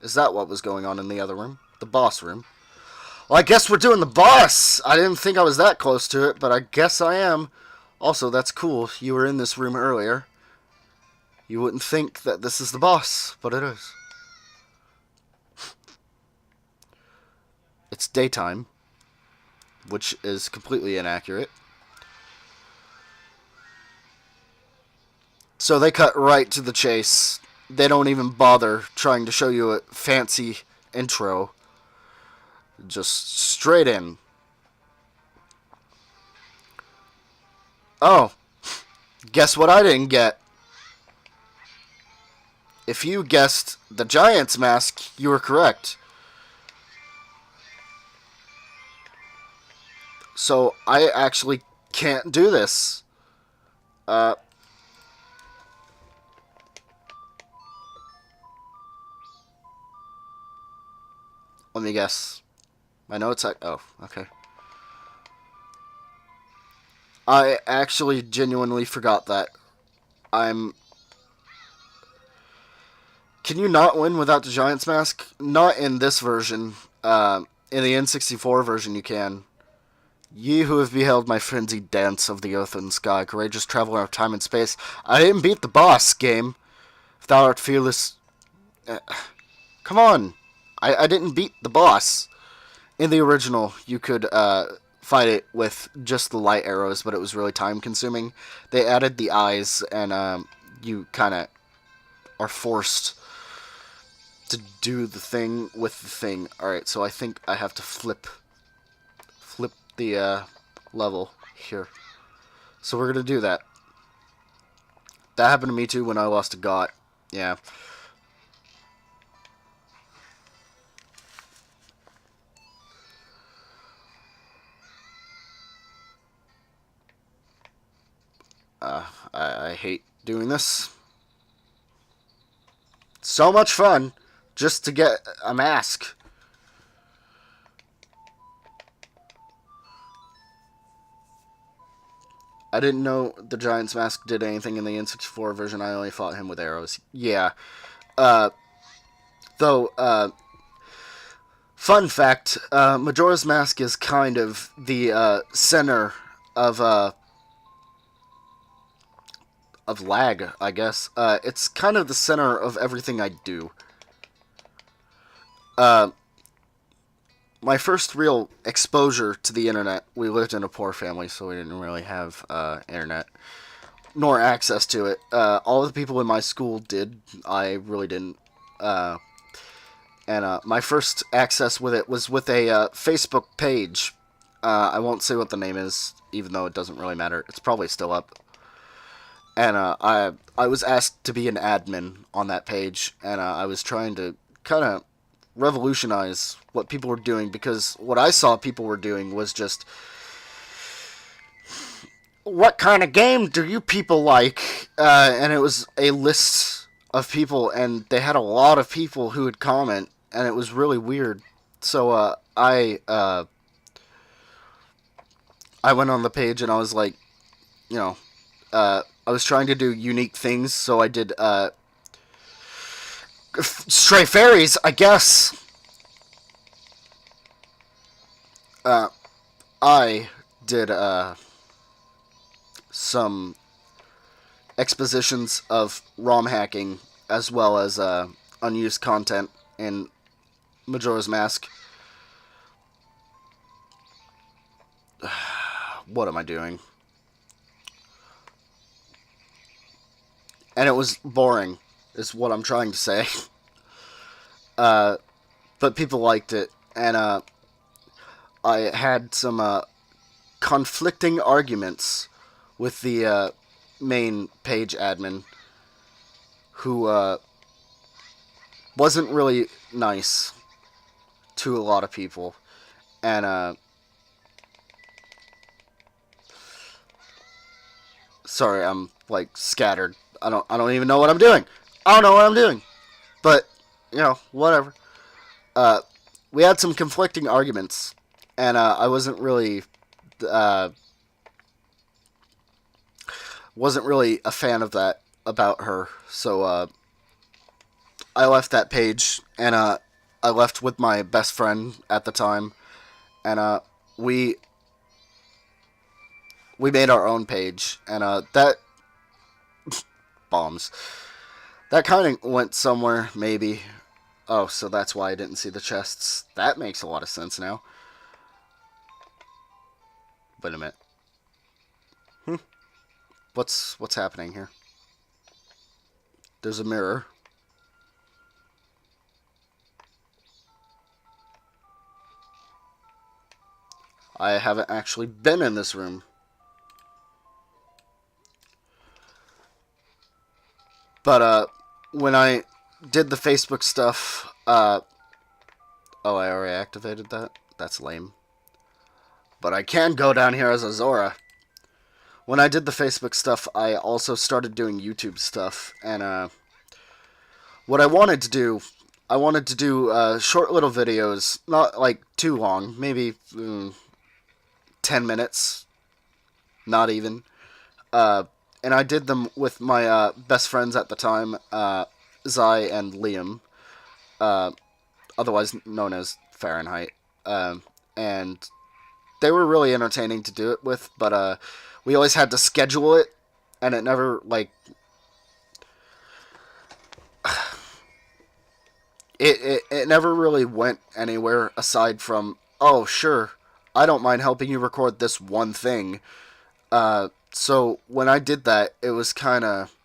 Is that what was going on in the other room? The boss room. Well, I guess we're doing the boss. I didn't think I was that close to it, but I guess I am. Also, that's cool. You were in this room earlier. You wouldn't think that this is the boss, but it is. It's daytime, which is completely inaccurate. So they cut right to the chase. They don't even bother trying to show you a fancy intro. Just straight in. Oh, guess what I didn't get? If you guessed the Giant's Mask, you were correct. So I actually can't do this. Let me guess. My notes. Oh, okay. I actually genuinely forgot that. I'm. Can you not win without the Giant's Mask? Not in this version. In the N64 version, you can. Ye who have beheld my frenzied dance of the earth and sky, courageous traveler of time and space. I didn't beat the boss, game. If thou art fearless. Come on. I didn't beat the boss. In the original, you could fight it with just the light arrows, but it was really time consuming. They added the eyes, and you kind of are forced to do the thing with the thing. Alright, so I think I have to flip the level here. So we're going to do that. That happened to me too when I lost a got. Yeah. I hate doing this. So much fun just to get a mask. I didn't know the Giant's Mask did anything in the N64 version. I only fought him with arrows. Yeah. Though, fun fact, Majora's Mask is kind of the center of lag, I guess. It's kind of the center of everything I do. My first real exposure to the internet, we lived in a poor family, so we didn't really have internet, nor access to it. All of the people in my school did. I really didn't. And my first access with it was with a Facebook page. I won't say what the name is, even though it doesn't really matter. It's probably still up. And I was asked to be an admin on that page, and I was trying to kind of revolutionize what people were doing, because what I saw people were doing was just, what kind of game do you people like? And it was a list of people, and they had a lot of people who would comment, and it was really weird. So I went on the page and I was like, you know, I was trying to do unique things, so I did stray fairies, I guess. I did some expositions of ROM hacking, as well as unused content in Majora's Mask. What am I doing? And it was boring, is what I'm trying to say. But people liked it, and I had some conflicting arguments with the main page admin, who wasn't really nice to a lot of people, and sorry, I'm like scattered. I don't even know what I'm doing. I don't know what I'm doing, but whatever. Uh, we had some conflicting arguments, and I uh, wasn't really a fan of that about her. So I left that page, and I left with my best friend at the time, and we we made our own page, and that bombs. That kind of went somewhere, maybe. Oh, so that's why I didn't see the chests. That makes a lot of sense now. Wait a minute. What's happening here? There's a mirror. I haven't actually been in this room. But when I did the Facebook stuff, oh, I already activated that? That's lame. But I can go down here as a Zora. When I did the Facebook stuff, I also started doing YouTube stuff, and what I wanted to do short little videos, not like too long, maybe 10 minutes, not even. And I did them with my best friends at the time, Zai and Liam, otherwise known as Fahrenheit. And they were really entertaining to do it with, but we always had to schedule it, and it never, like, it never really went anywhere aside from, oh, sure, I don't mind helping you record this one thing. So when I did that, it was kind of,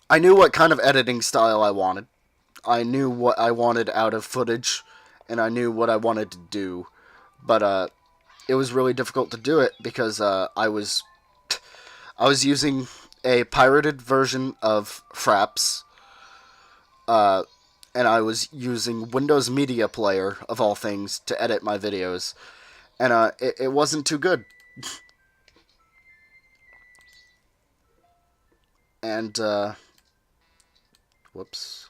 I knew what kind of editing style I wanted. I knew what I wanted out of footage, and I knew what I wanted to do. But it was really difficult to do it because I was using a pirated version of Fraps, uh, and I was using Windows Media Player, of all things, to edit my videos. And it wasn't too good. And, whoops.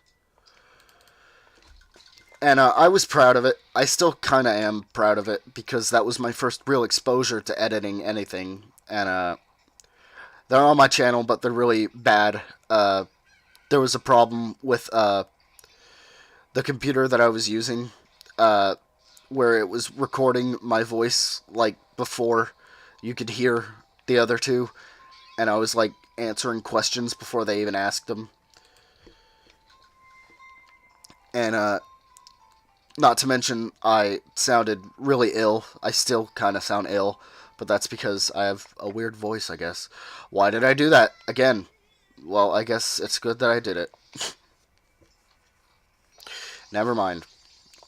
And I was proud of it. I still kind of am proud of it, because that was my first real exposure to editing anything. And they're on my channel, but they're really bad. There was a problem with the computer that I was using, where it was recording my voice, like, before you could hear the other two. And I was, like, answering questions before they even asked them. And not to mention, I sounded really ill. I still kind of sound ill, but that's because I have a weird voice, I guess. Why did I do that? Again. Well, I guess it's good that I did it. Never mind.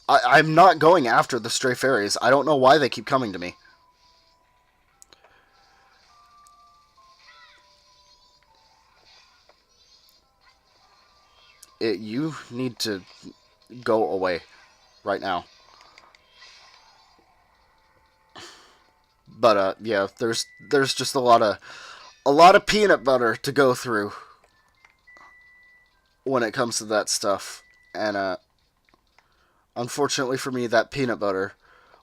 I'm not going after the stray fairies. I don't know why they keep coming to me. You need to go away right now. But yeah, there's just a lot of peanut butter to go through when it comes to that stuff. And unfortunately for me, that peanut butter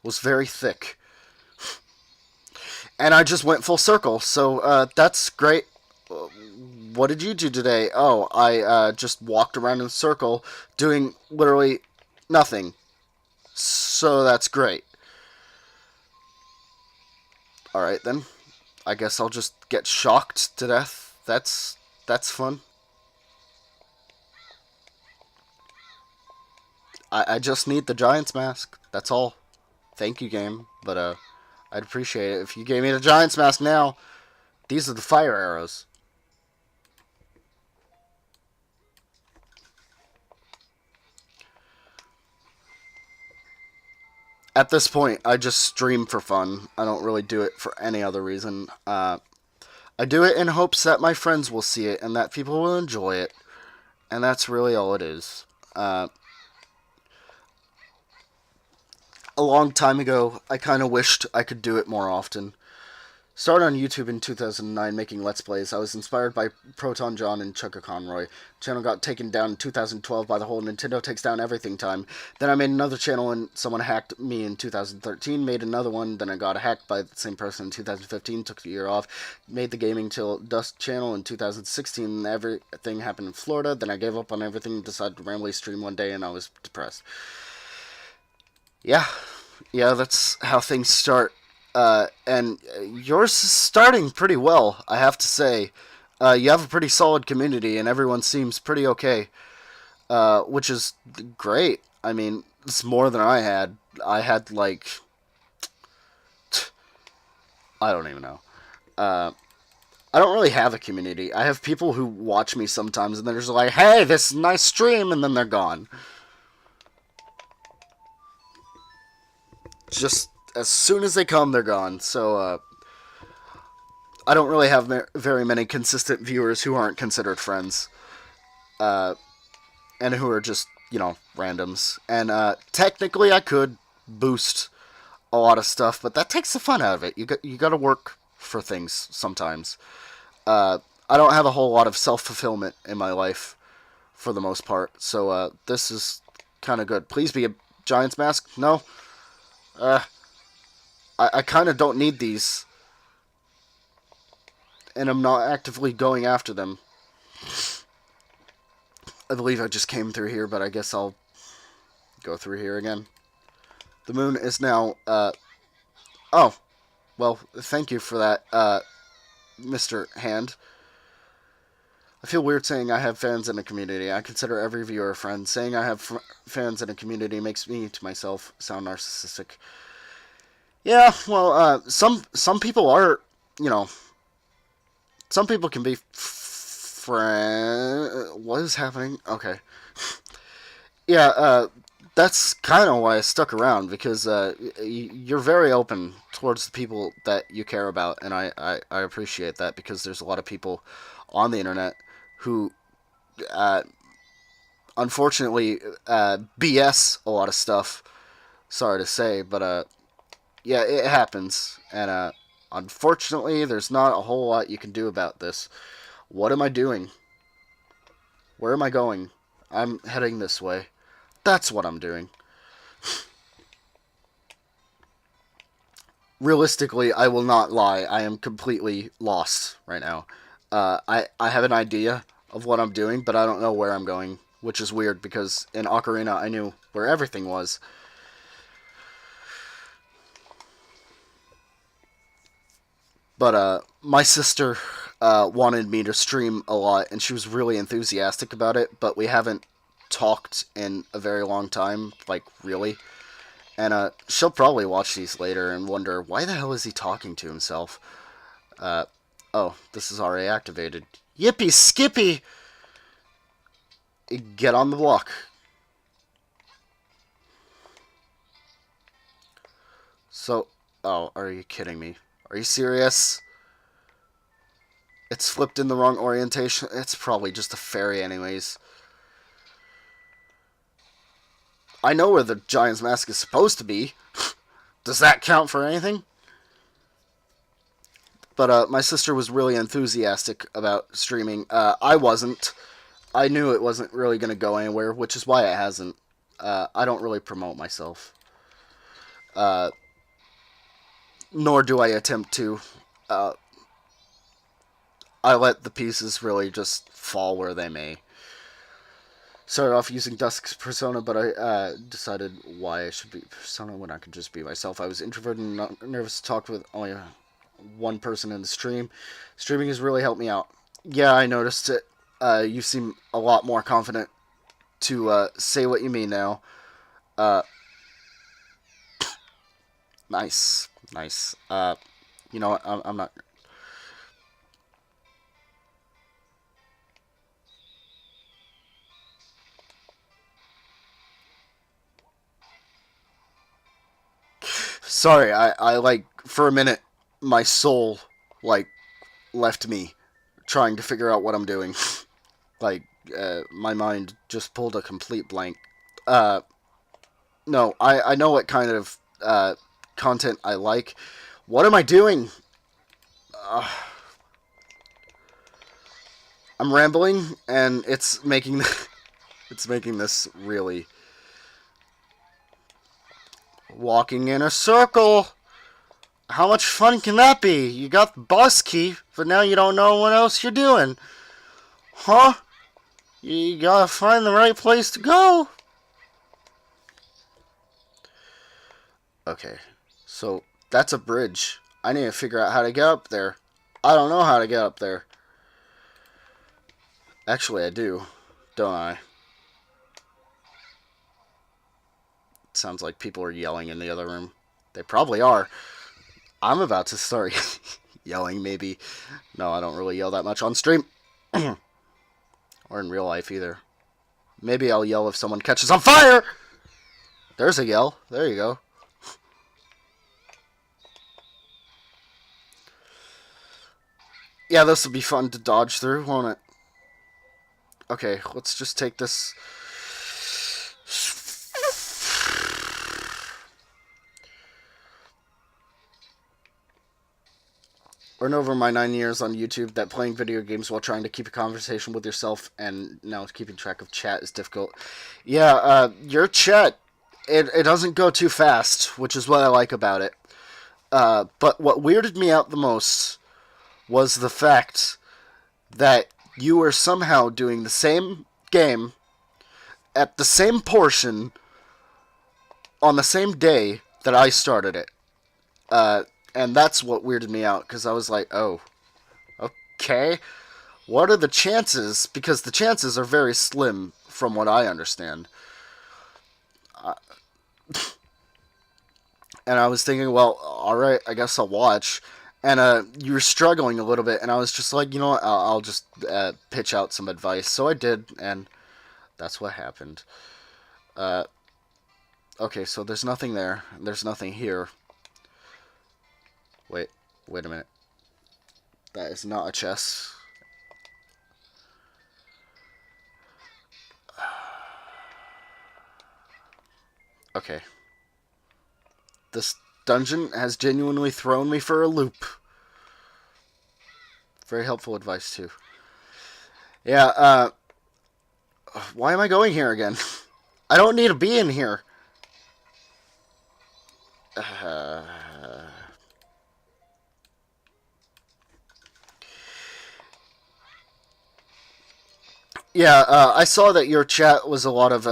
was very thick. And I just went full circle, so that's great. What did you do today? Oh, I just walked around in a circle doing literally nothing. So that's great. Alright then. I guess I'll just get shocked to death. That's fun. I just need the Giants mask. That's all. Thank you, game. But I'd appreciate it if you gave me the Giants mask now. These are the fire arrows. At this point, I just stream for fun. I don't really do it for any other reason. I do it in hopes that my friends will see it and that people will enjoy it. And that's really all it is. A long time ago, I kind of wished I could do it more often. Started on YouTube in 2009 making Let's Plays. I was inspired by Proton John and Chugga Conroy. Channel got taken down in 2012 by the whole Nintendo takes down everything time. Then I made another channel and someone hacked me in 2013. Made another one, then I got hacked by the same person in 2015. Took the year off. Made the Gaming Till Dusk channel in 2016. Everything happened in Florida. Then I gave up on everything and decided to randomly stream one day and I was depressed. Yeah, that's how things start. And yours is starting pretty well, I have to say. You have a pretty solid community, and everyone seems pretty okay, which is great. I mean, it's more than I had. I had, like, I don't even know. I don't really have a community. I have people who watch me sometimes, and they're just like, hey, this nice stream, and then they're gone. Just as soon as they come, they're gone. So, I don't really have very many consistent viewers who aren't considered friends. And who are just, randoms. And, technically I could boost a lot of stuff, but that takes the fun out of it. You gotta work for things sometimes. I don't have a whole lot of self-fulfillment in my life, for the most part. So, this is kind of good. Please be a Giants mask? No? I kind of don't need these. And I'm not actively going after them. I believe I just came through here, but I guess I'll go through here again. The moon is now, oh. Well, thank you for that, Mr. Hand. I feel weird saying I have fans in a community. I consider every viewer a friend. Saying I have fans in a community makes me, to myself, sound narcissistic. Yeah, well, some people are, some people can be what is happening? Okay. Yeah, that's kind of why I stuck around, because you're very open towards the people that you care about, and I appreciate that, because there's a lot of people on the internet who, unfortunately, BS a lot of stuff. Sorry to say, but yeah, it happens, and unfortunately, there's not a whole lot you can do about this. What am I doing? Where am I going? I'm heading this way. That's what I'm doing. Realistically, I will not lie. I am completely lost right now. I have an idea of what I'm doing, but I don't know where I'm going, which is weird, because in Ocarina I knew where everything was. But my sister wanted me to stream a lot, and she was really enthusiastic about it, but we haven't talked in a very long time, like, really. And she'll probably watch these later and wonder, why the hell is he talking to himself? Oh, this is already activated. Yippee skippy! Get on the block. So, oh, are you kidding me? Are you serious? It's flipped in the wrong orientation. It's probably just a fairy anyways. I know where the Giant's mask is supposed to be. Does that count for anything? But my sister was really enthusiastic about streaming. I wasn't. I knew it wasn't really going to go anywhere, which is why it hasn't. I don't really promote myself. Nor do I attempt to. I let the pieces really just fall where they may. Started off using Dusk's persona, but I decided why I should be persona when I could just be myself. I was introverted and not nervous to talk with only one person in the stream. Streaming has really helped me out. Yeah, I noticed it. You seem a lot more confident to say what you mean now. Uh, nice, nice. You know what? I'm not. Sorry, I like for a minute, my soul like left me, trying to figure out what I'm doing. Like, my mind just pulled a complete blank. Uh, no, I know what kind of content I like. What am I doing? Uh, I'm rambling, and it's making it's making this really walking in a circle. How much fun can that be? You got the boss key, but now you don't know what else you're doing. Huh? You gotta find the right place to go. Okay, so that's a bridge. I need to figure out how to get up there. I don't know how to get up there. Actually, I do, don't I? It sounds like people are yelling in the other room. They probably are. I'm about to start yelling, maybe. No, I don't really yell that much on stream. Or in real life, either. Maybe I'll yell if someone catches on fire! There's a yell. There you go. Yeah, this will be fun to dodge through, won't it? Okay, let's just take this. Learn over my 9 years on YouTube that playing video games while trying to keep a conversation with yourself and now keeping track of chat is difficult. Yeah, your chat, it doesn't go too fast, which is what I like about it. But what weirded me out the most was the fact that you were somehow doing the same game at the same portion on the same day that I started it. And that's what weirded me out, because I was like, oh, okay. What are the chances? Because the chances are very slim, from what I understand. And I was thinking, well, alright, I guess I'll watch. And you were struggling a little bit, and I was just like, you know what, I'll just pitch out some advice. So I did, and that's what happened. Okay, so there's nothing there. There's nothing here. Wait a minute. That is not a chest. Okay. This dungeon has genuinely thrown me for a loop. Very helpful advice, too. Yeah, why am I going here again? I don't need to be in here. Yeah, I saw that your chat was a lot of,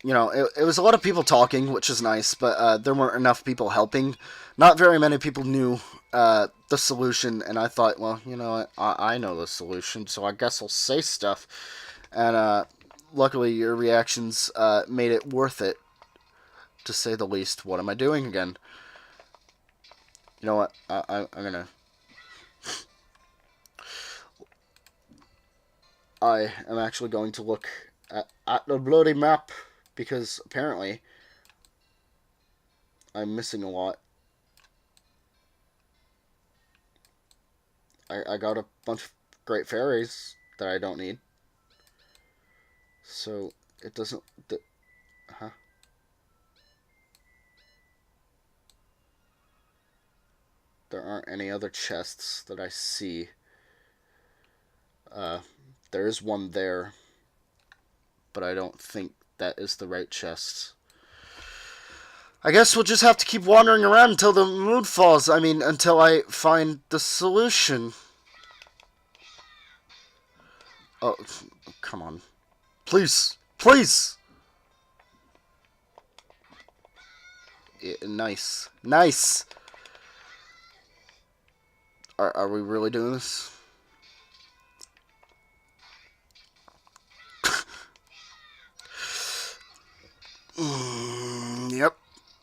it was a lot of people talking, which is nice, but there weren't enough people helping. Not very many people knew the solution, and I thought, well, you know what, I know the solution, so I guess I'll say stuff. And luckily, your reactions made it worth it, to say the least. What am I doing again? You know what, I'm gonna... I am actually going to look at the bloody map, because apparently I'm missing a lot. I got a bunch of great fairies that I don't need. So it doesn't... Huh? There aren't any other chests that I see. There is one there, but I don't think that is the right chest. I guess we'll just have to keep wandering around until the mood falls. I mean, until I find the solution. Oh, come on. Please. Please! Yeah, nice. Nice! Are we really doing this?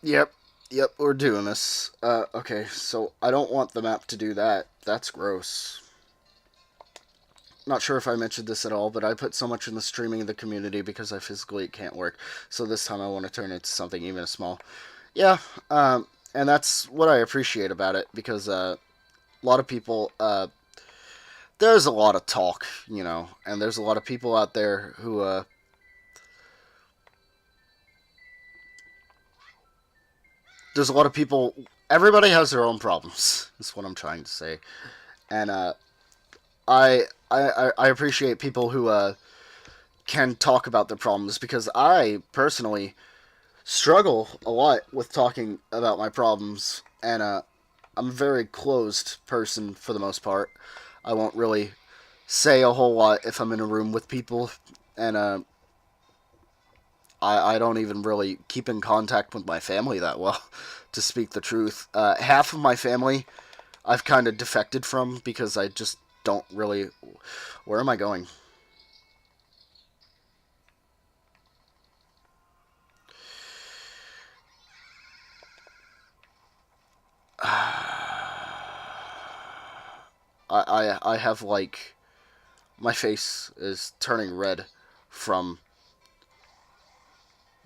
Yep. Yep, we're doing this. Okay, so I don't want the map to do that. That's gross. Not sure if I mentioned this at all, but I put so much in the streaming of the community because I physically can't work. So this time I want to turn it to something even small. Yeah, and that's what I appreciate about it because a lot of people, there's a lot of talk, and there's a lot of people out there who, there's a lot of people, everybody has their own problems, is what I'm trying to say. And I appreciate people who can talk about their problems because I personally struggle a lot with talking about my problems, and I'm a very closed person for the most part. I won't really say a whole lot if I'm in a room with people, and I don't even really keep in contact with my family that well, to speak the truth. Half of my family I've kind of defected from because I just don't really. Where am I going? I have like my face is turning red from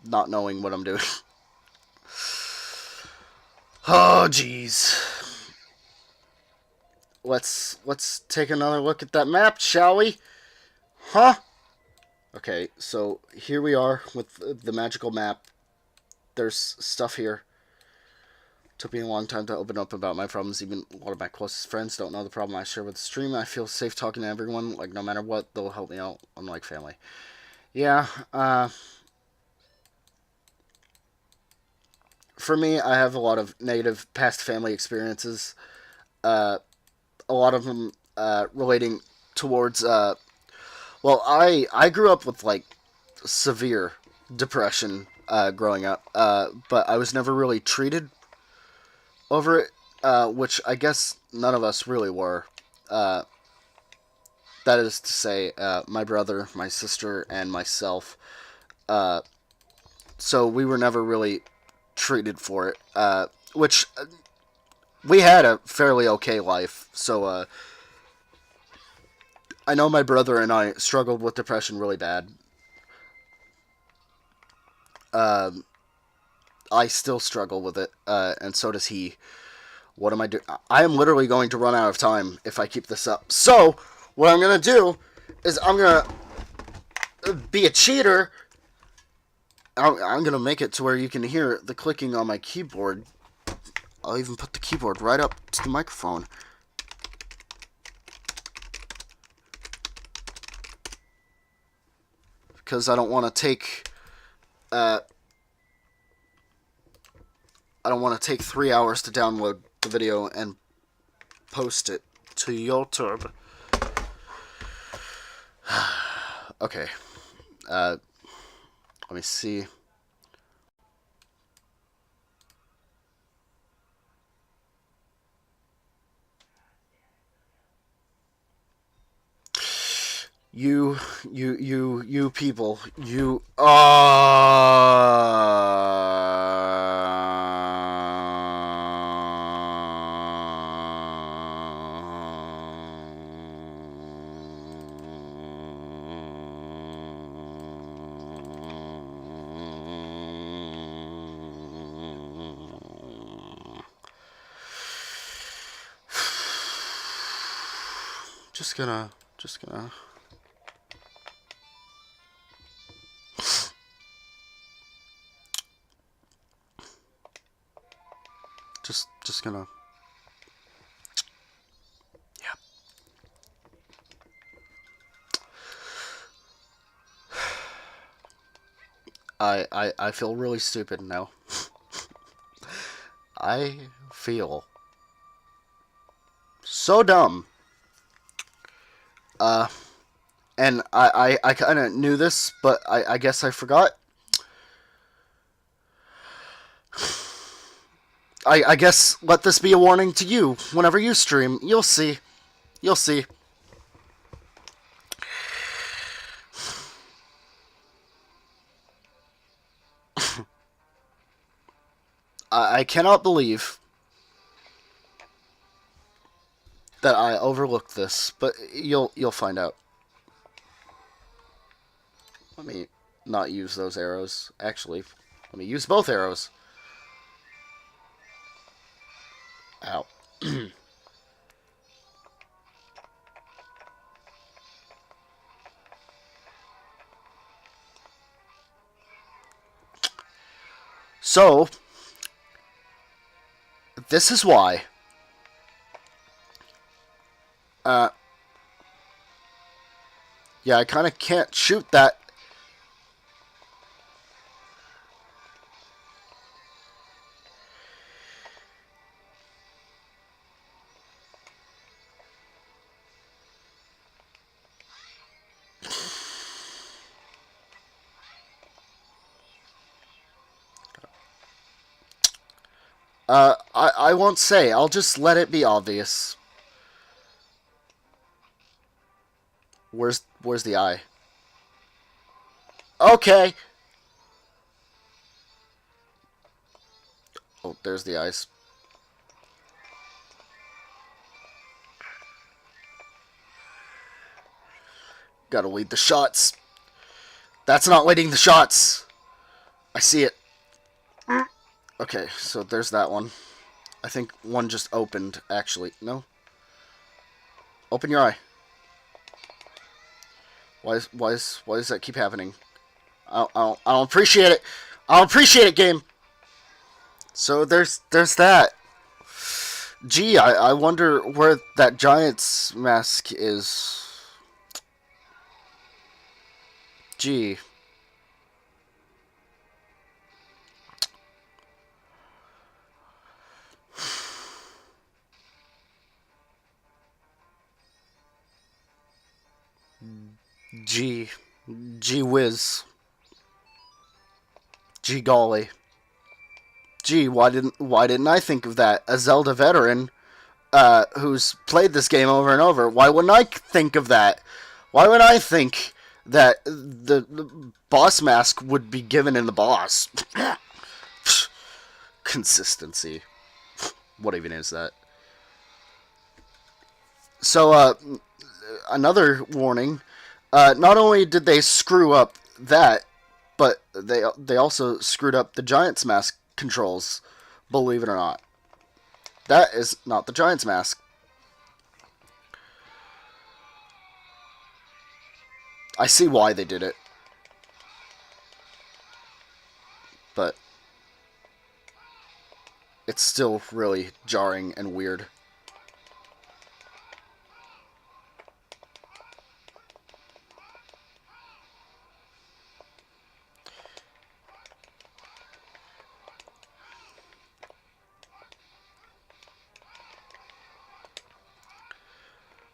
not knowing what I'm doing. Oh jeez. Let's take another look at that map, shall we? Huh? Okay, so here we are with the magical map. There's stuff here. Took me a long time to open up about my problems. Even a lot of my closest friends don't know the problem I share with the stream. I feel safe talking to everyone. Like, no matter what, they'll help me out. Unlike family. Yeah, for me, I have a lot of negative past family experiences. Uh, a lot of them relating towards. Well, I grew up with like severe depression growing up, but I was never really treated over it, which I guess none of us really were. Uh, that is to say, my brother, my sister, and myself. Uh, so we were never really treated for it, which we had a fairly okay life. So I know my brother and I struggled with depression really bad. Um, I still struggle with it, and so does he. What am I doing? I am literally going to run out of time if I keep this up. So, what I'm going to do is I'm going to be a cheater. I'm going to make it to where you can hear the clicking on my keyboard. I'll even put the keyboard right up to the microphone. Because I don't want to take... I don't want to take 3 hours to download the video and post it to YouTube. Okay. Let me see. You people, you, just gonna, just gonna, yeah. I feel really stupid now. I feel so dumb. Uh, and I kind of knew this, but I guess I forgot. I guess let this be a warning to you. Whenever you stream, you'll see. You'll see. I cannot believe that I overlooked this, but you'll find out. Let me not use those arrows. Actually, let me use both arrows. Ow. So, this is why. Yeah, I kind of can't shoot that. I won't say. I'll just let it be obvious. Where's the eye? Okay. Oh, there's the eyes. Gotta lead the shots. That's not leading the shots. I see it. Okay, so there's that one. I think one just opened, actually. No? Open your eye. Why does that keep happening? I don't appreciate it. I don't appreciate it, game. So there's that. Gee, I wonder where that Giant's mask is. Gee. Gee whiz. Gee golly. Gee, why didn't I think of that? A Zelda veteran, who's played this game over and over. Why wouldn't I think of that? Why would I think that the boss mask would be given in the boss? Consistency. What even is that? So, another warning. Not only did they screw up that, but they also screwed up the Giant's mask controls, believe it or not. That is not the Giant's mask. I see why they did it. But it's still really jarring and weird.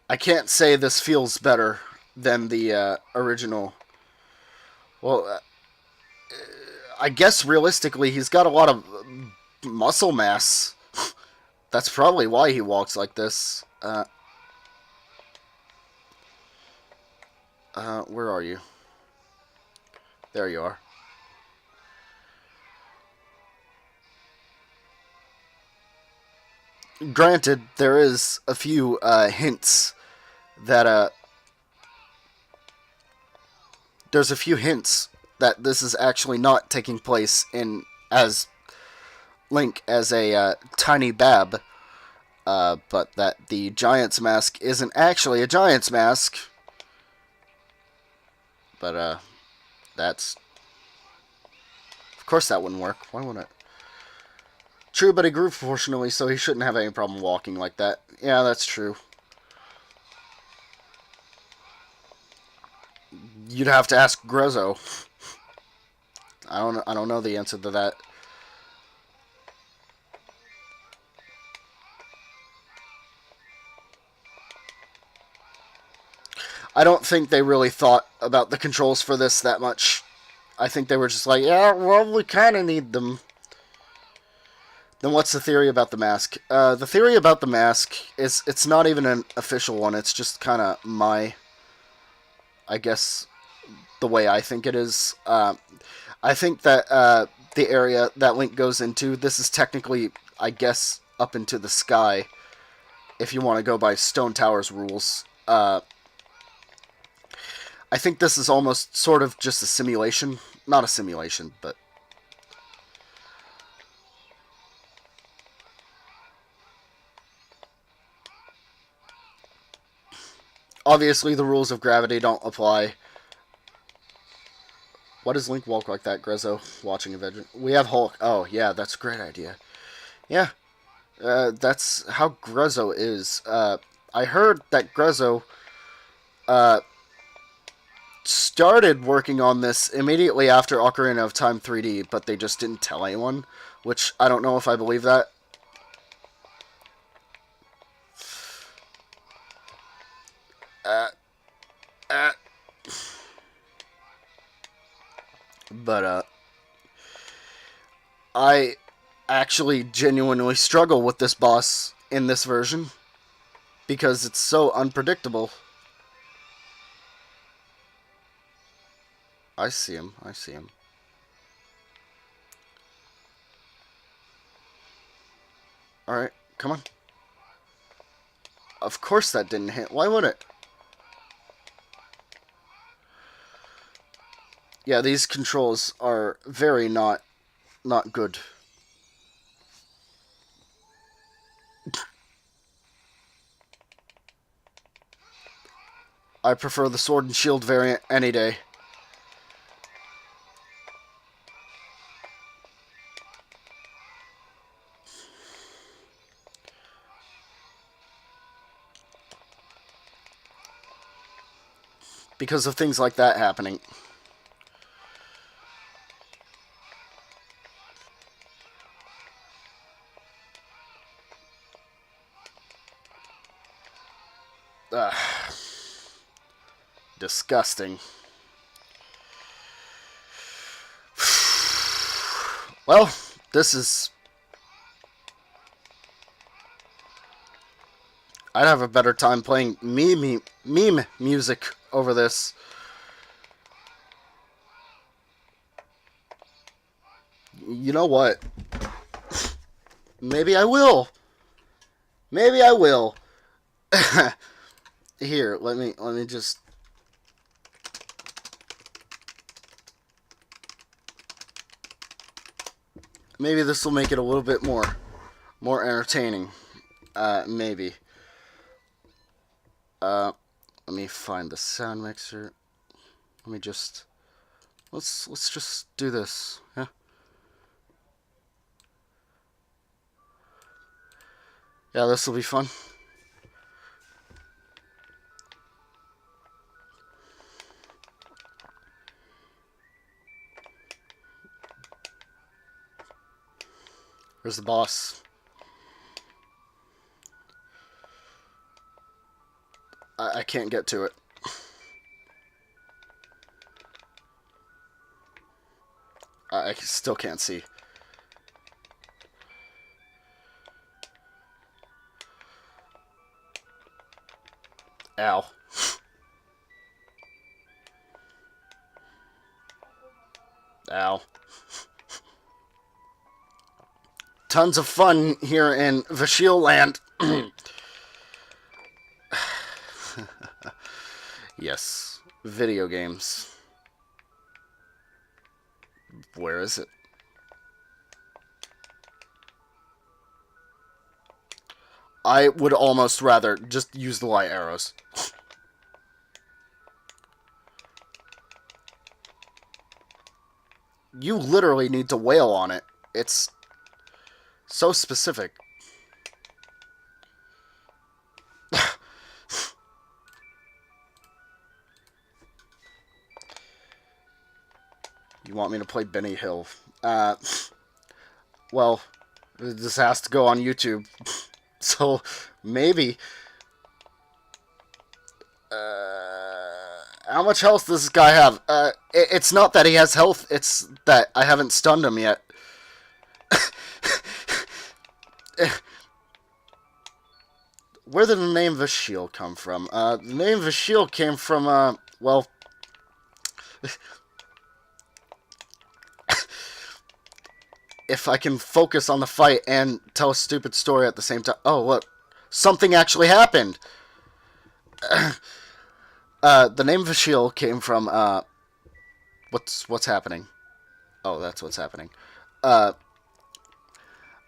I can't say this feels better than the original. Well, I guess realistically, he's got a lot of muscle mass. That's probably why he walks like this. Where are you? There you are. Granted, there is a few hints that there's a few hints that this is actually not taking place in as Link as a tiny bab, but that the Giant's mask isn't actually a Giant's mask. But that's, of course that wouldn't work. Why wouldn't it? True, but he grew proportionally, so he shouldn't have any problem walking like that. Yeah, that's true. You'd have to ask Grezzo. I don't know the answer to that. I don't think they really thought about the controls for this that much. I think they were just like, yeah, well, we kind of need them. Then what's the theory about the mask? The theory about the mask is it's not even an official one. It's just kind of my, I guess, the way I think it is. I think that the area that Link goes into. This is technically, I guess, up into the sky, if you want to go by Stone Tower's rules. I think this is almost sort of just a simulation. Not a simulation, but... Obviously, the rules of gravity don't apply. Why does Link walk like that, Grezzo? Watching Avenger. We have Hulk. Oh, yeah, that's a great idea. Yeah, that's how Grezzo is. I heard that Grezzo started working on this immediately after Ocarina of Time 3D, but they just didn't tell anyone, which I don't know if I believe that. But I actually genuinely struggle with this boss in this version because it's so unpredictable. I see him. I see him. Alright, come on. Of course that didn't hit. Why would it? Yeah, these controls are very not good. I prefer the sword and shield variant any day. Because of things like that happening. Ugh. Disgusting. Well, this is... I'd have a better time playing meme music over this. You know what? Maybe I will. Maybe I will. Here, let me just... Maybe this will make it a little bit more entertaining. Maybe. Let me find the sound mixer. Let me just... Let's just do this. Yeah. Yeah, this will be fun. Where's the boss? I can't get to it. I still can't see. Ow. Ow. Tons of fun here in Vashele land. Yes, video games. Where is it? I would almost rather just use the light arrows. You literally need to wail on it. It's so specific. You want me to play Benny Hill? Well, this has to go on YouTube. So, maybe. How much health does this guy have? It's not that he has health, it's that I haven't stunned him yet. Where did the name Vashele come from? The name Vashele came from, well... if I can focus on the fight and tell a stupid story at the same time. Oh, look. Something actually happened. The name Vashele came from, what's happening? Oh, that's what's happening. Uh,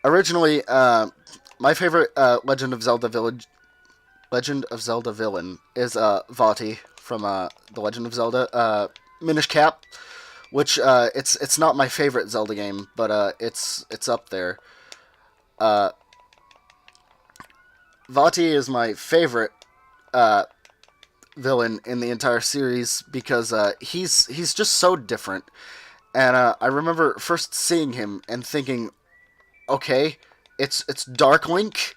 Originally, my favorite Legend of Zelda villain is Vati from the Legend of Zelda. Minish Cap, which it's not my favorite Zelda game, but it's up there. Uh, Vati is my favorite villain in the entire series because he's just so different. And I remember first seeing him and thinking, okay, it's Dark Link.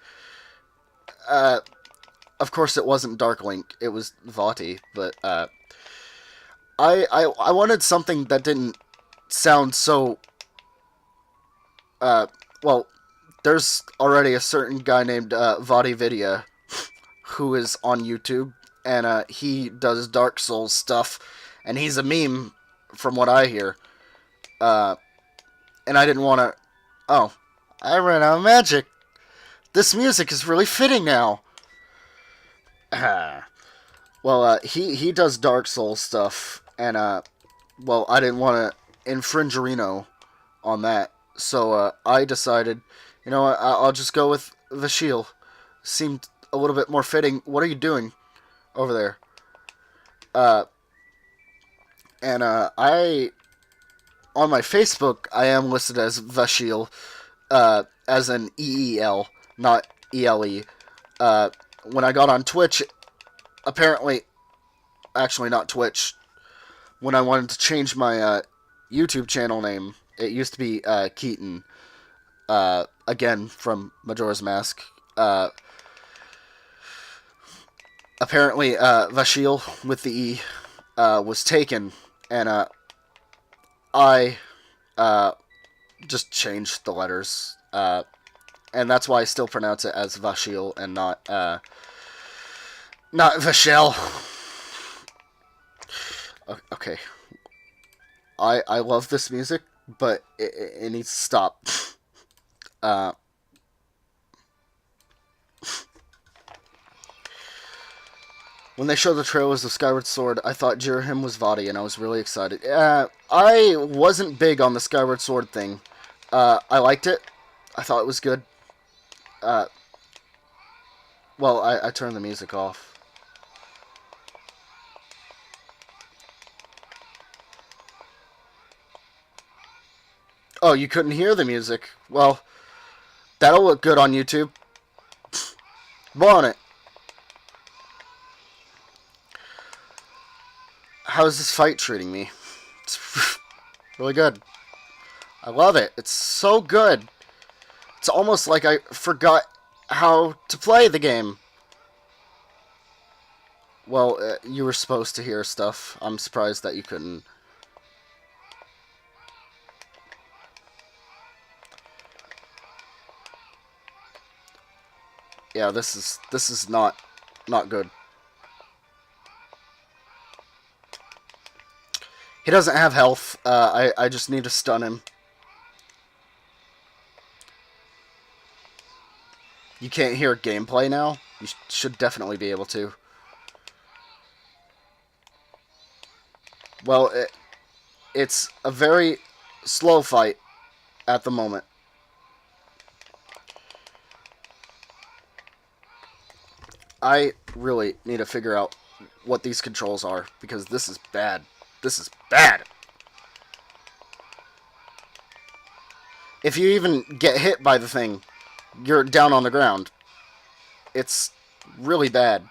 Of course, it wasn't Dark Link. It was Vati. But I wanted something that didn't sound so. Well, there's already a certain guy named Vati Vidya who is on YouTube, and he does Dark Souls stuff, and he's a meme from what I hear. And I didn't want to. Oh, I ran out of magic. This music is really fitting now. Well, he does Dark Souls stuff, and well, I didn't want to infringe Reno on that, so I decided, you know what, I'll just go with Vashele. Seemed a little bit more fitting. What are you doing over there? And I on my Facebook I am listed as Vashele, as an EEL, not ELE. When I got on Twitch, apparently, actually not Twitch, when I wanted to change my YouTube channel name, it used to be Keaton, again from Majora's Mask. Apparently, Vashele with the E was taken, and I just changed the letters, and that's why I still pronounce it as Vashele and not Vashele. Okay. I love this music, but it needs to stop. When they showed the trailers of Skyward Sword, I thought Jirahim was Vati, and I was really excited. I wasn't big on the Skyward Sword thing. I liked it. I thought it was good. Well, I turned the music off. Oh, you couldn't hear the music. Well, that'll look good on YouTube. More on it. How's this fight treating me? It's really good. I love it. It's so good. It's almost like I forgot how to play the game. Well, you were supposed to hear stuff. I'm surprised that you couldn't. Yeah, this is not good. He doesn't have health. I just need to stun him. You can't hear gameplay now? You should definitely be able to. Well, it's a very slow fight at the moment. I really need to figure out what these controls are, because this is bad. This is bad. If you even get hit by the thing, you're down on the ground. It's really bad.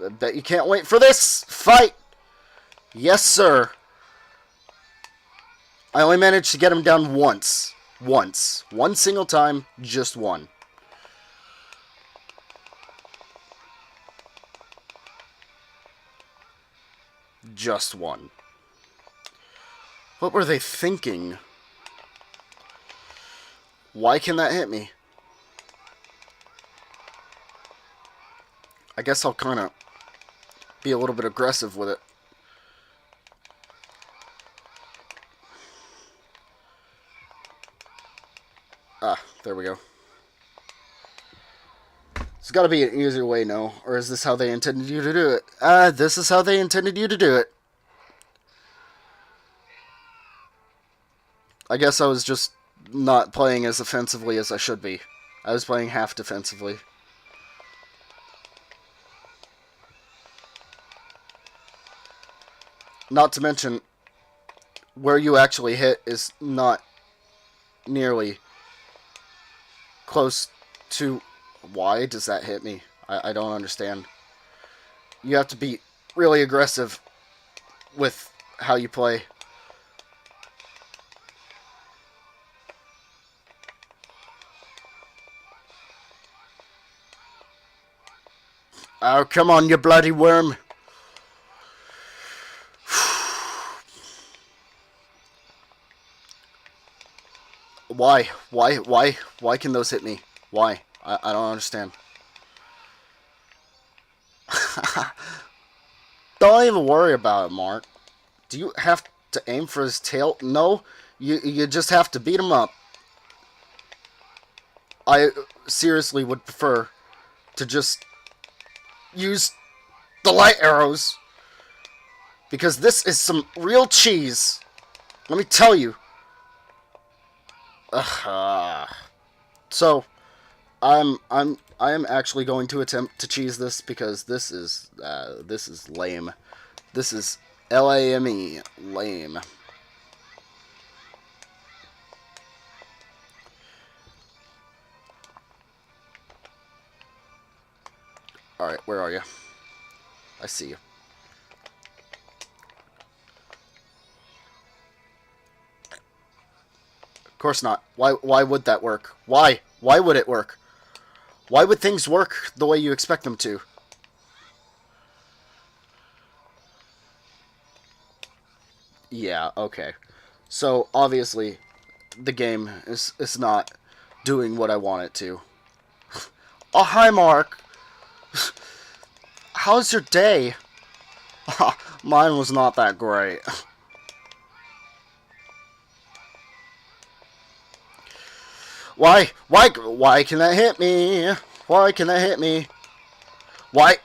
I bet you can't wait for this fight. Yes, sir. I only managed to get him down once. Once. One single time, just one. Just one. What were they thinking? Why can that hit me? I guess I'll kind of be a little bit aggressive with it. Ah, there we go. There's got to be an easier way, no? Or is this how they intended you to do it? This is how they intended you to do it. I guess I was just not playing as offensively as I should be. I was playing half defensively. Not to mention, where you actually hit is not nearly close to... Why does that hit me? I don't understand. You have to be really aggressive with how you play. Oh, come on, you bloody worm. Why? Why can those hit me? Why? I don't understand. Don't even worry about it, Mark. Do you have to aim for his tail? No, you just have to beat him up. I seriously would prefer to just use the light arrows, because this is some real cheese. Let me tell you. So, I am actually going to attempt to cheese this, because this is lame. This is lame, lame. All right, where are you? I see you. Of course not. Why would that work? Why? Why would it work? Why would things work the way you expect them to? Yeah, okay. So, obviously, the game is not doing what I want it to. Oh, hi, Mark. How's your day? Mine was not that great. Why? Why can that hit me? Why can that hit me? Why?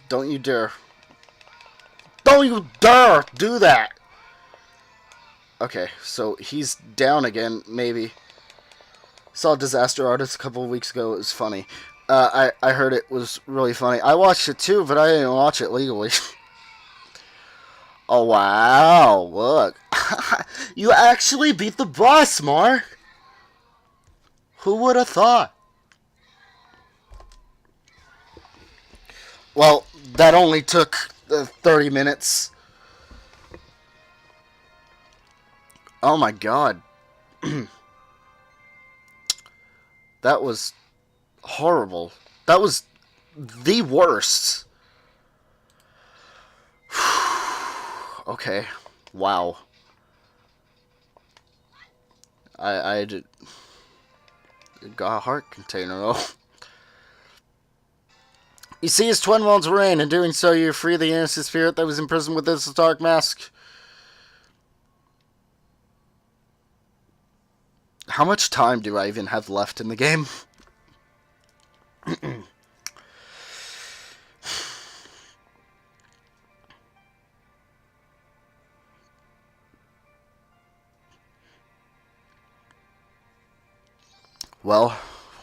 Don't you dare. Don't you dare do that! Okay, so he's down again, maybe. Saw Disaster Artist a couple of weeks ago. It was funny. I heard it was really funny. I watched it too, but I didn't watch it legally. Oh, wow. Look. You actually beat the boss, Mark. Who would have thought? Well, that only took 30 minutes. Oh my god. That was horrible. That was the worst. Okay. Wow. I did... Got a heart container, though. You see his twin worlds reign. In doing so, you free the innocent spirit that was imprisoned within this dark mask. How much time do I even have left in the game? Well,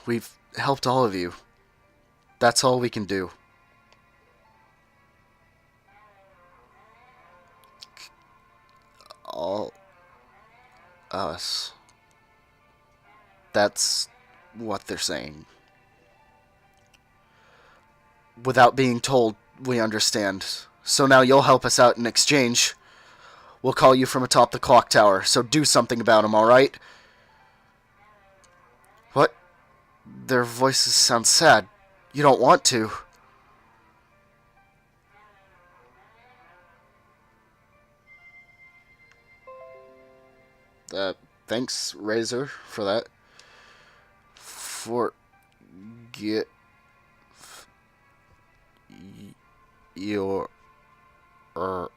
we've helped all of you. That's all we can do. All us. That's what they're saying. Without being told, we understand. So now you'll help us out in exchange. We'll call you from atop the clock tower, so do something about him, alright? What? Their voices sound sad. You don't want to. Thanks, Razor, for that. Forget your er,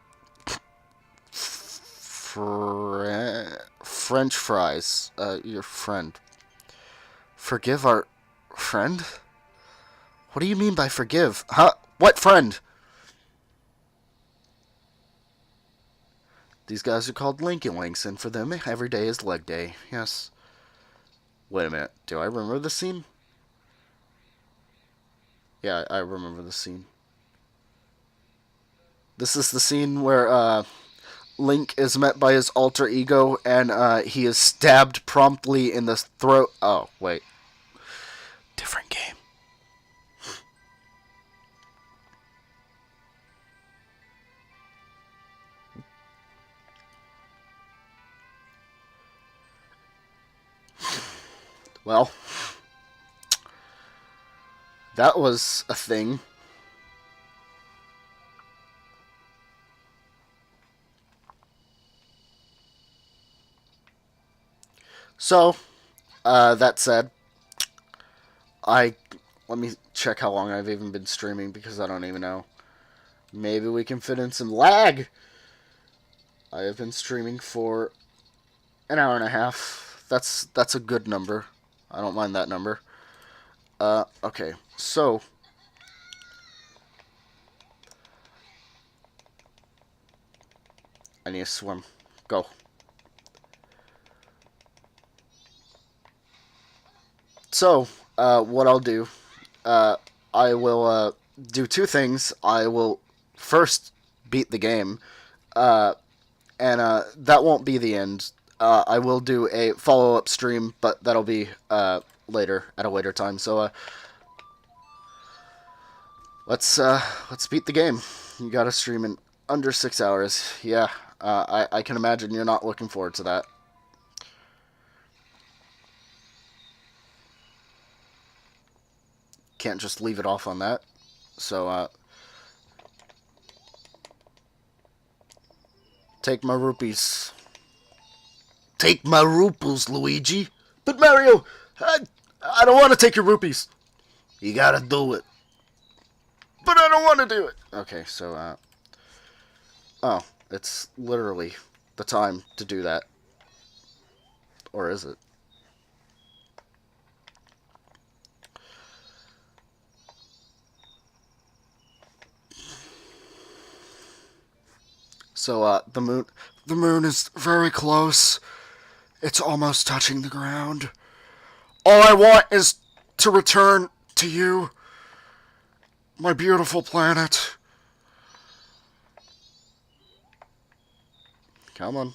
French fries. Your friend. Forgive our friend? What do you mean by forgive? Huh? What friend? These guys are called Lincoln Links, and for them, every day is leg day. Yes. Wait a minute. Do I remember the scene? Yeah, I remember the scene. This is the scene where, Link is met by his alter ego, and, he is stabbed promptly in the throat. Oh, wait. Different game. Well, that was a thing. So, that said, let me check how long I've even been streaming, because I don't even know. Maybe we can fit in some lag. I have been streaming for an hour and a half. That's a good number. I don't mind that number. Okay, so I need to swim. Go. So, what I'll do, I will, do two things. I will first beat the game, and that won't be the end. I will do a follow-up stream, but that'll be, later, at a later time. So, let's beat the game. You gotta stream in under 6 hours. Yeah, I can imagine you're not looking forward to that. Can't just leave it off on that. So, take my rupees. Take my rupees, Luigi. But Mario, I don't want to take your rupees. You gotta do it. But I don't want to do it. Okay, so, oh, it's literally the time to do that. Or is it? So, the moon is very close. It's almost touching the ground. All I want is to return to you, my beautiful planet. Come on.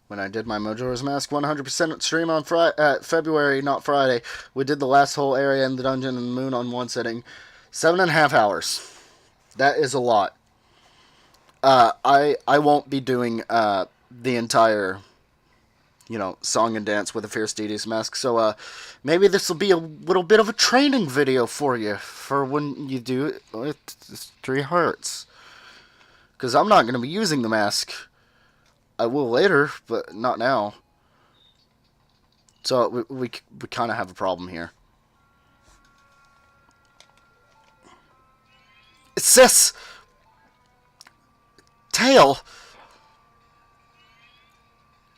When I did my Majora's Mask 100% stream on February, not Friday, we did the last whole area in the dungeon and the moon on one sitting. 7.5 hours. That is a lot. I won't be doing the entire, song and dance with a Fierce Deity's Mask. So maybe this will be a little bit of a training video for you for when you do it with 3 hearts. Because I'm not going to be using the mask. I will later, but not now. So we kind of have a problem here. It's this tail.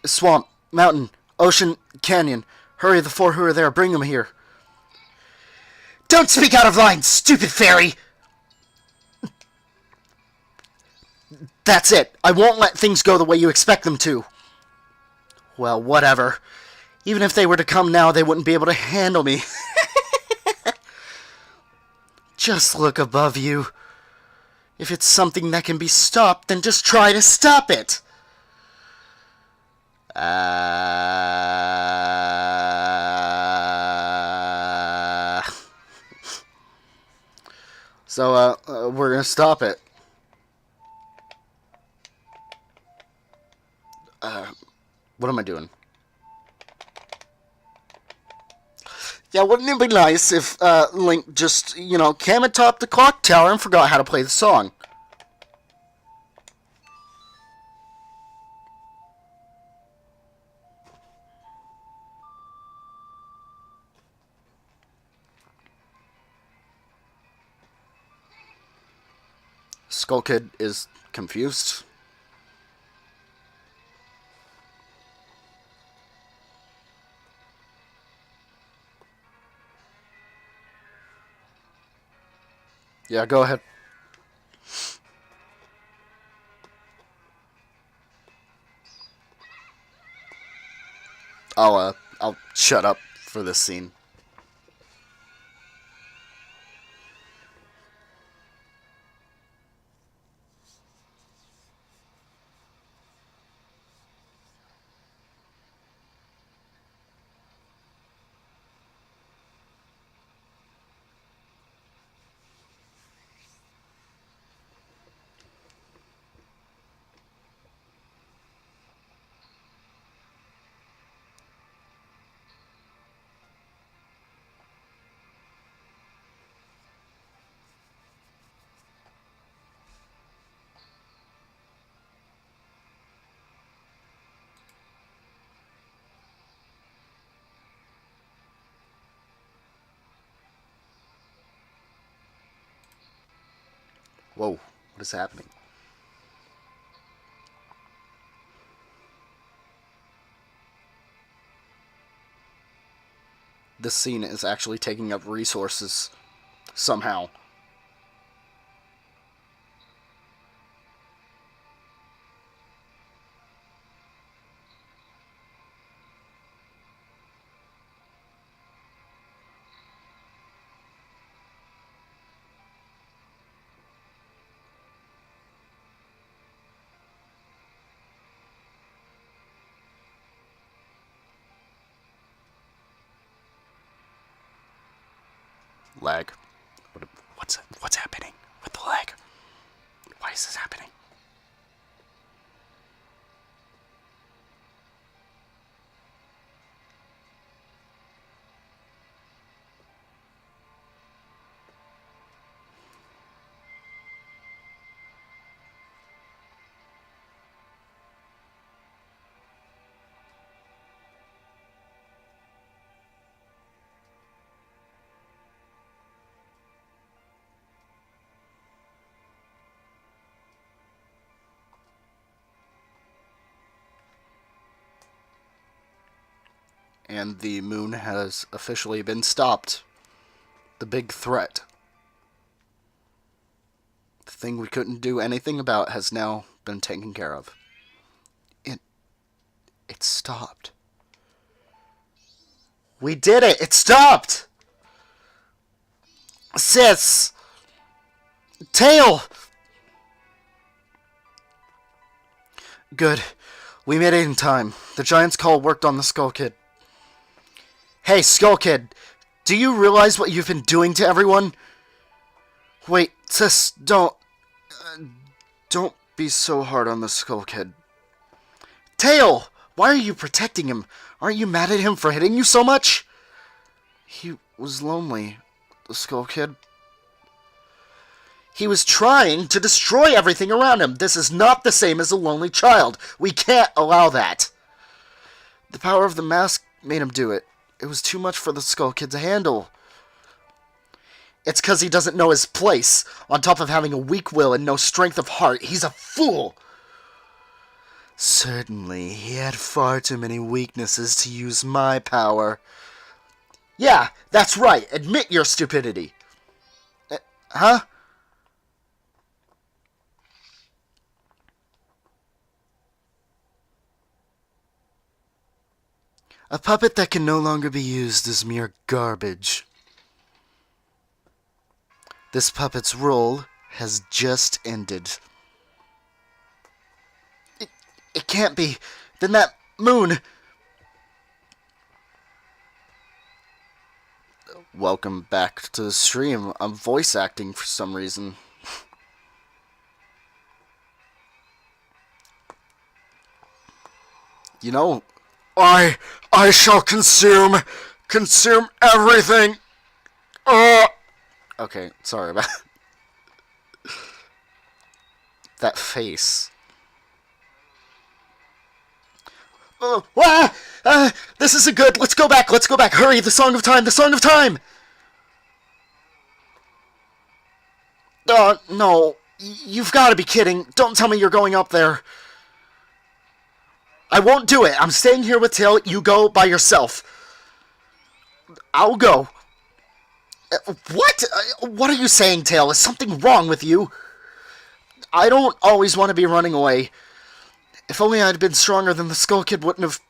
Swamp, mountain, ocean, canyon. Hurry, the 4 who are there. Bring them here. Don't speak out of line, stupid fairy! That's it. I won't let things go the way you expect them to. Well, whatever. Even if they were to come now, they wouldn't be able to handle me. Just look above you. If it's something that can be stopped, then just try to stop it. So, we're gonna stop it. What am I doing? Yeah, wouldn't it be nice if Link just, came atop the clock tower and forgot how to play the song? Skull Kid is confused. Yeah, go ahead. I'll shut up for this scene. Whoa, what is happening? This scene is actually taking up resources somehow. Lag. What's happening with the lag? Why is this happening? And the moon has officially been stopped. The big threat. The thing we couldn't do anything about has now been taken care of. It stopped. We did it! It stopped! Sis! Tail! Good. We made it in time. The Giant's Call worked on the Skull Kid. Hey, Skull Kid! Do you realize what you've been doing to everyone? Wait, sis, don't be so hard on the Skull Kid. Tail! Why are you protecting him? Aren't you mad at him for hitting you so much? He was lonely, the Skull Kid. He was trying to destroy everything around him. This is not the same as a lonely child. We can't allow that. The power of the mask made him do it. It was too much for the Skull Kid to handle. It's because he doesn't know his place. On top of having a weak will and no strength of heart, he's a fool. Certainly, he had far too many weaknesses to use my power. Yeah, that's right. Admit your stupidity. Huh? A puppet that can no longer be used is mere garbage. This puppet's role has just ended. It can't be. Then that moon... Welcome back to the stream. I'm voice acting for some reason. You know, I shall consume everything. Okay, sorry about that face. This isn't good. Let's go back. Hurry, the Song of Time. No. You've got to be kidding. Don't tell me you're going up there. I won't do it. I'm staying here with Tail. You go by yourself. I'll go. What? What are you saying, Tail? Is something wrong with you? I don't always want to be running away. If only I'd been stronger, then the Skull Kid wouldn't have...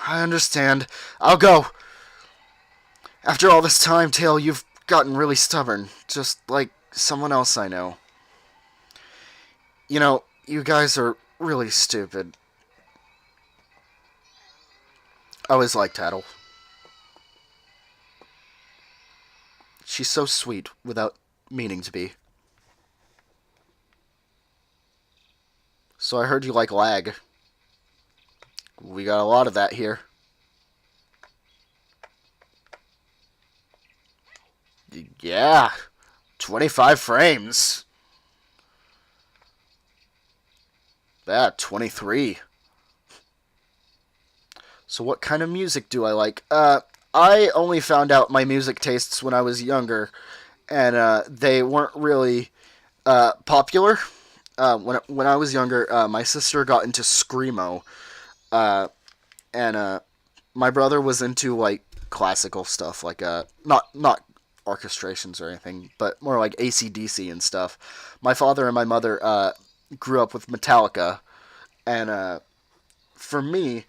I understand. I'll go. After all this time, Tail, you've gotten really stubborn. Just like someone else I know. You know, you guys are really stupid. I always liked Tattle. She's so sweet without meaning to be. So I heard you like lag. We got a lot of that here. Yeah. 25 frames. Yeah, 23. So what kind of music do I like? I only found out my music tastes when I was younger, and they weren't really popular. When I was younger, my sister got into screamo, and my brother was into like classical stuff, like not orchestrations or anything, but more like AC/DC and stuff. My father and my mother grew up with Metallica, and for me,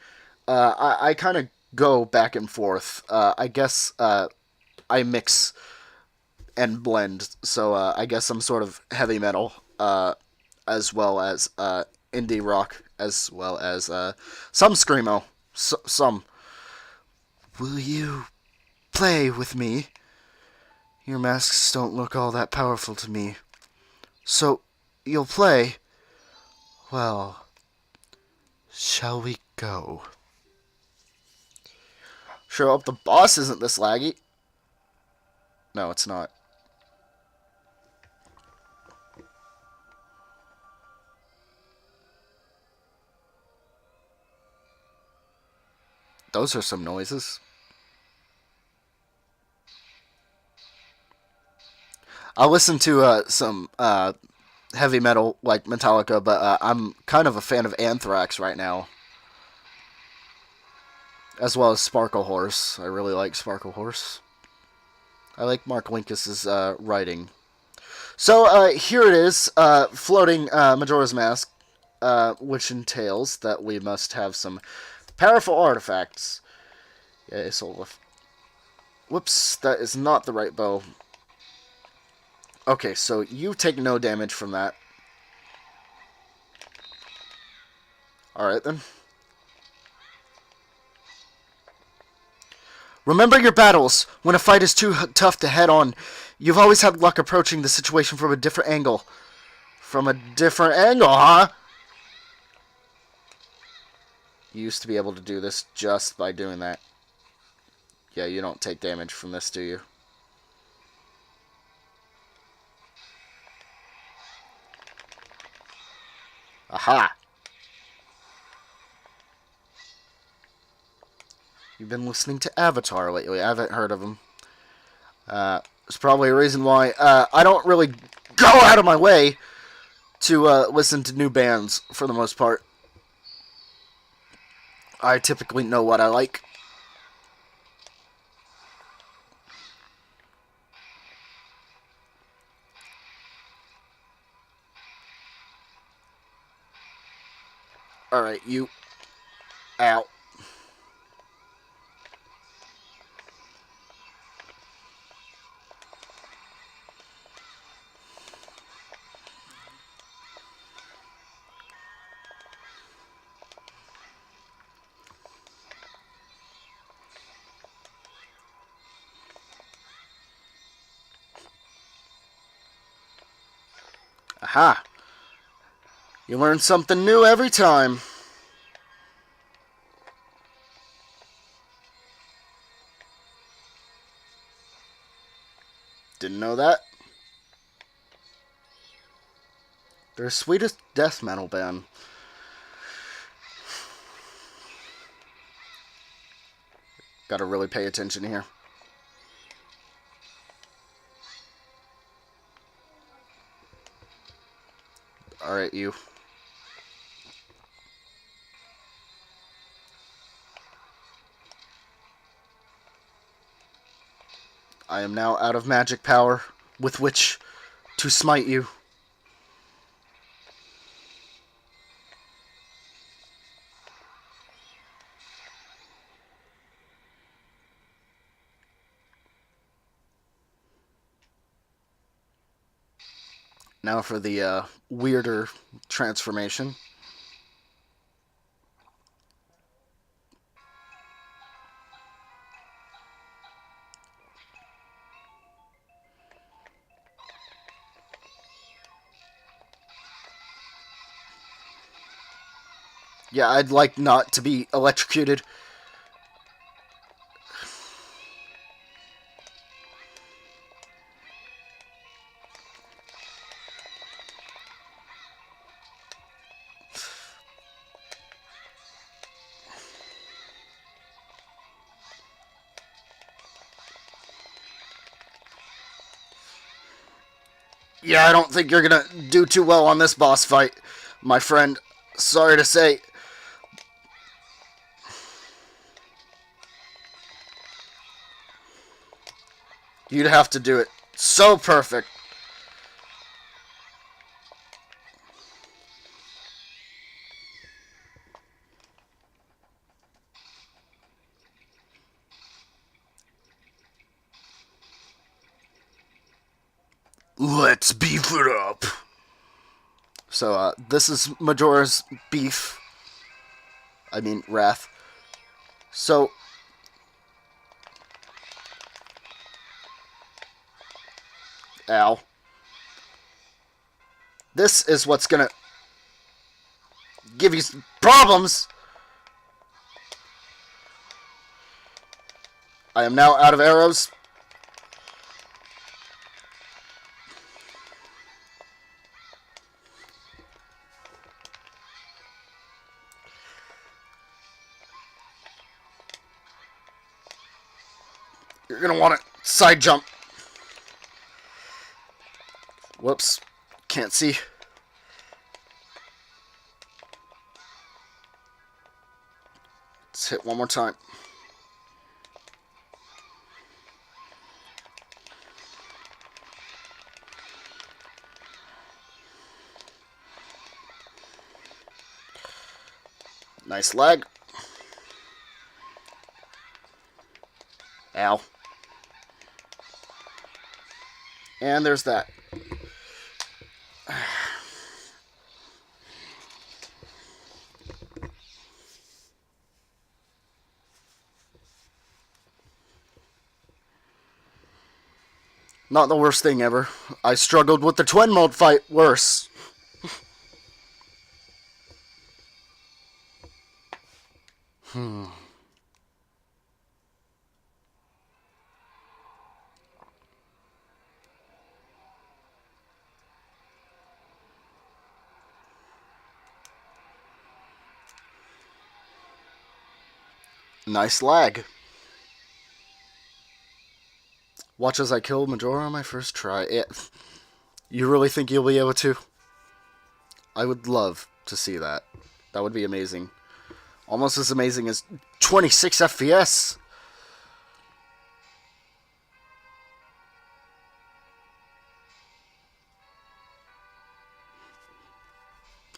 I kind of go back and forth. I guess I mix and blend, so I guess I'm sort of heavy metal, as well as indie rock, as well as some screamo, some. Will you play with me? Your masks don't look all that powerful to me. So, you'll play? Well, shall we go? Sure hope the boss isn't this laggy. No, it's not. Those are some noises. I'll listen to some heavy metal like Metallica, but I'm kind of a fan of Anthrax right now, as well as Sparkle Horse. I really like Sparkle Horse. I like Mark Linkis's writing. So here it is, floating Majora's Mask, which entails that we must have some powerful artifacts. Yeah, whoops, that is not the right bow. Okay, so you take no damage from that. Alright then. Remember your battles. When a fight is too tough to head on, you've always had luck approaching the situation from a different angle. From a different angle, huh? You used to be able to do this just by doing that. Yeah, you don't take damage from this, do you? Aha! You've been listening to Avatar lately. I haven't heard of him. There's probably a reason why. I don't really go out of my way to listen to new bands, for the most part. I typically know what I like. Alright, you. Ow. Aha. You learn something new every time. Didn't know that. They're the sweetest death metal band. Gotta really pay attention here. Alright, you. I am now out of magic power with which to smite you. Now for the weirder transformation. Yeah, I'd like not to be electrocuted. Yeah, I don't think you're gonna do too well on this boss fight, my friend. Sorry to say. You'd have to do it so perfect. Let's beef it up. So, this is Majora's beef. I mean, wrath. So, ow. This is what's gonna give you problems. I am now out of arrows. You're gonna want to side jump. Whoops. Can't see. Let's hit one more time. Nice leg. Ow. And there's that. Not the worst thing ever. I struggled with the twin mode fight worse. Nice lag. Watch as I kill Majora on my first try. You really think you'll be able to? I would love to see that. That would be amazing. Almost as amazing as 26 FPS.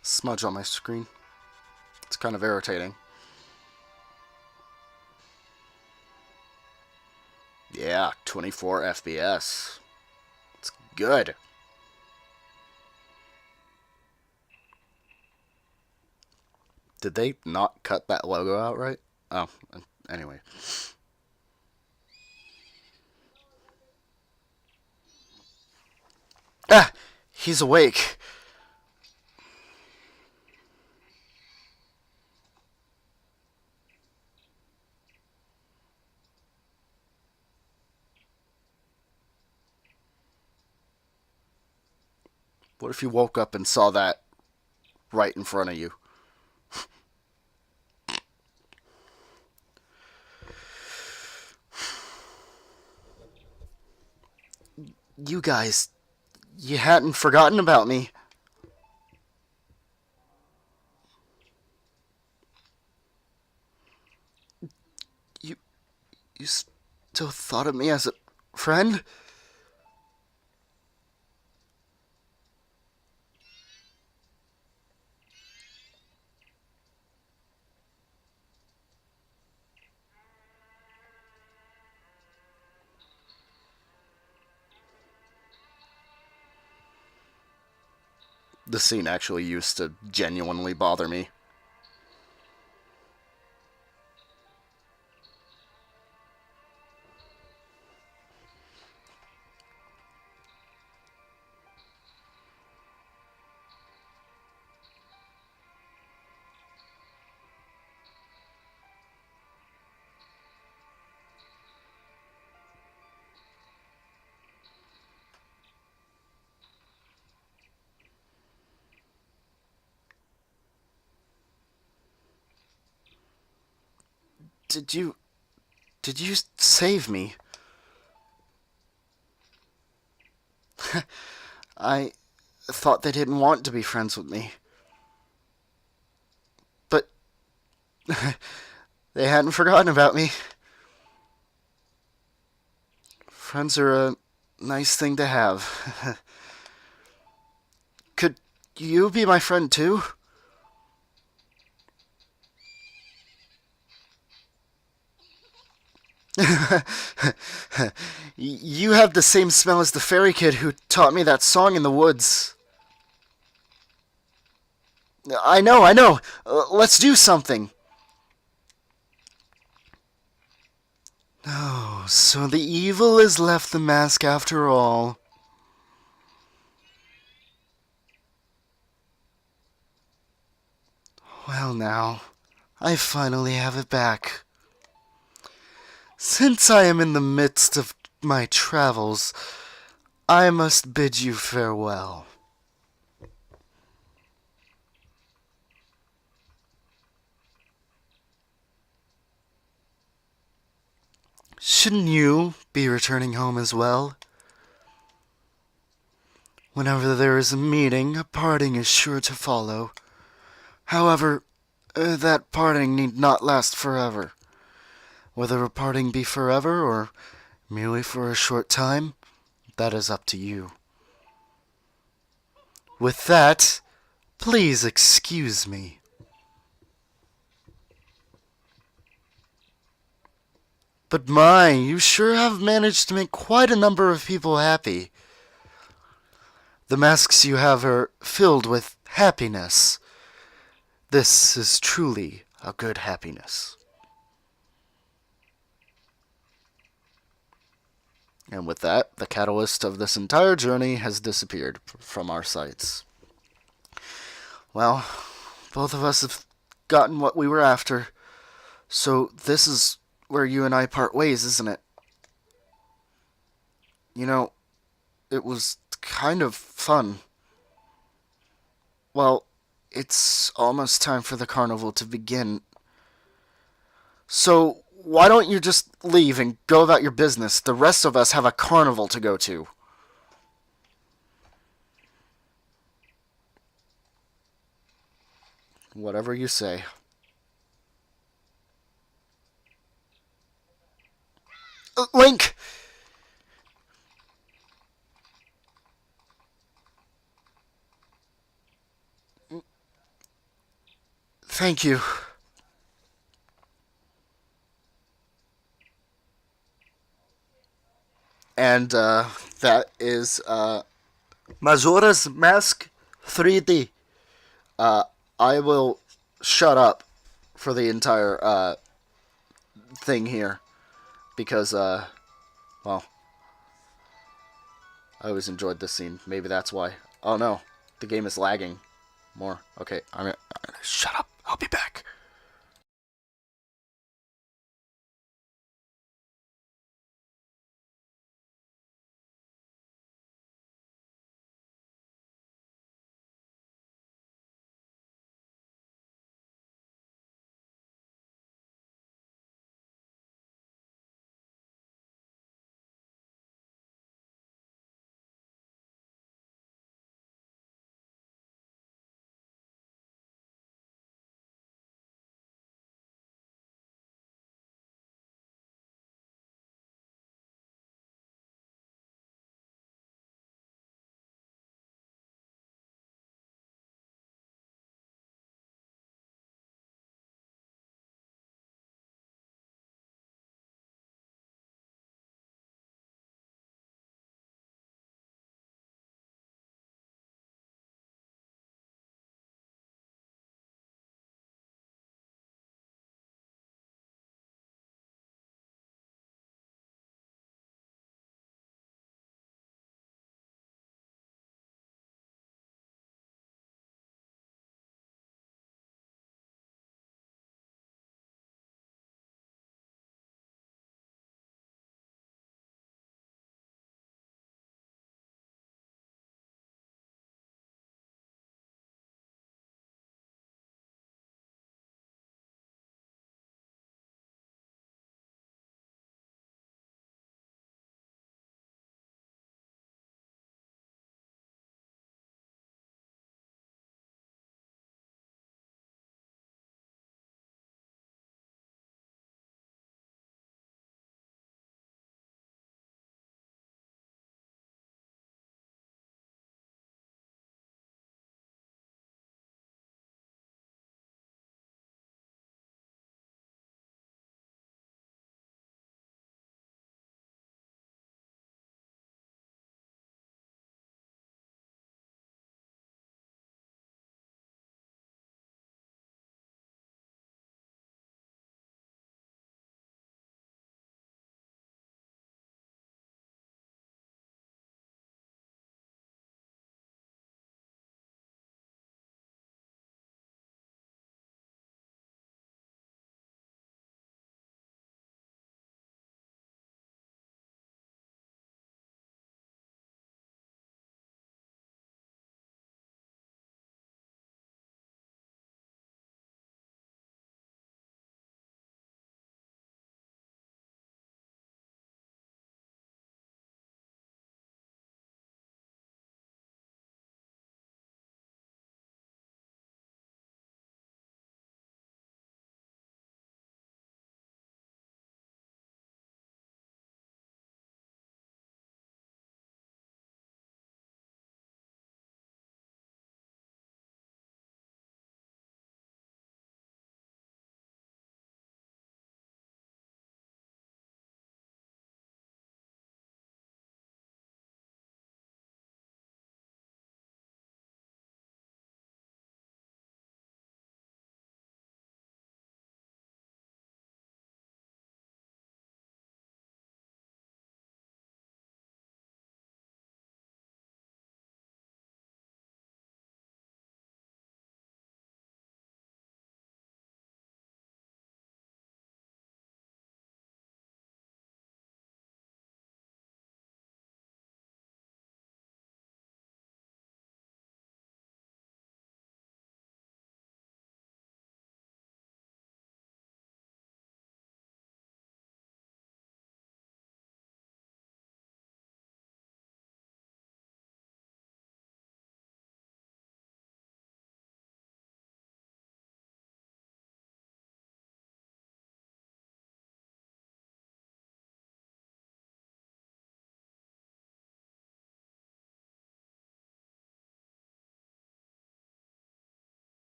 Smudge on my screen. It's kind of irritating. Yeah, 24 FPS. It's good. Did they not cut that logo out right? Oh, anyway. Ah! He's awake. What if you woke up and saw that right in front of you? You guys, you hadn't forgotten about me. You, you still thought of me as a friend? The scene actually used to genuinely bother me. Did you. Did you save me? I thought they didn't want to be friends with me. But they hadn't forgotten about me. Friends are a nice thing to have. Could you be my friend too? You have the same smell as the fairy kid who taught me that song in the woods. I know, I know. Let's do something. Oh, so the evil has left the mask after all. Well, now, I finally have it back. Since I am in the midst of my travels, I must bid you farewell. Shouldn't you be returning home as well? Whenever there is a meeting, a parting is sure to follow. However, that parting need not last forever. Whether a parting be forever or merely for a short time, that is up to you. With that, please excuse me. But my, you sure have managed to make quite a number of people happy. The masks you have are filled with happiness. This is truly a good happiness. And with that, the catalyst of this entire journey has disappeared from our sights. Well, both of us have gotten what we were after. So this is where you and I part ways, isn't it? You know, it was kind of fun. Well, it's almost time for the carnival to begin. So why don't you just leave and go about your business? The rest of us have a carnival to go to. Whatever you say. Link! Thank you. And that is Majora's Mask 3D. Uh, I will shut up for the entire thing here because, well, I always enjoyed this scene. Maybe that's why. Oh no, the game is lagging more. Okay, I'm gonna shut up. I'll be back.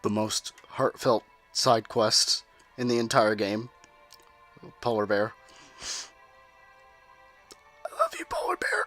the most heartfelt side quest in the entire game. Polar bear. I love you, polar bear.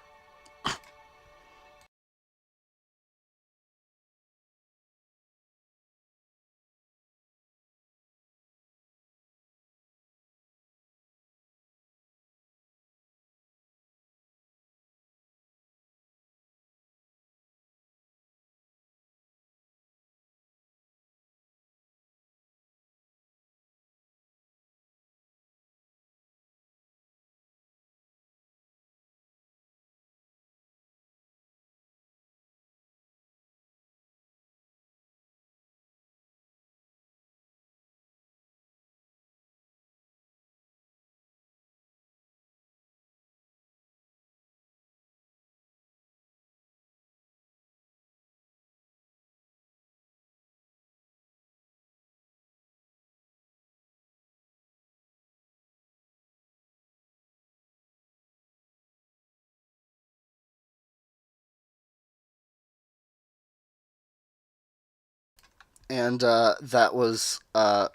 And that was The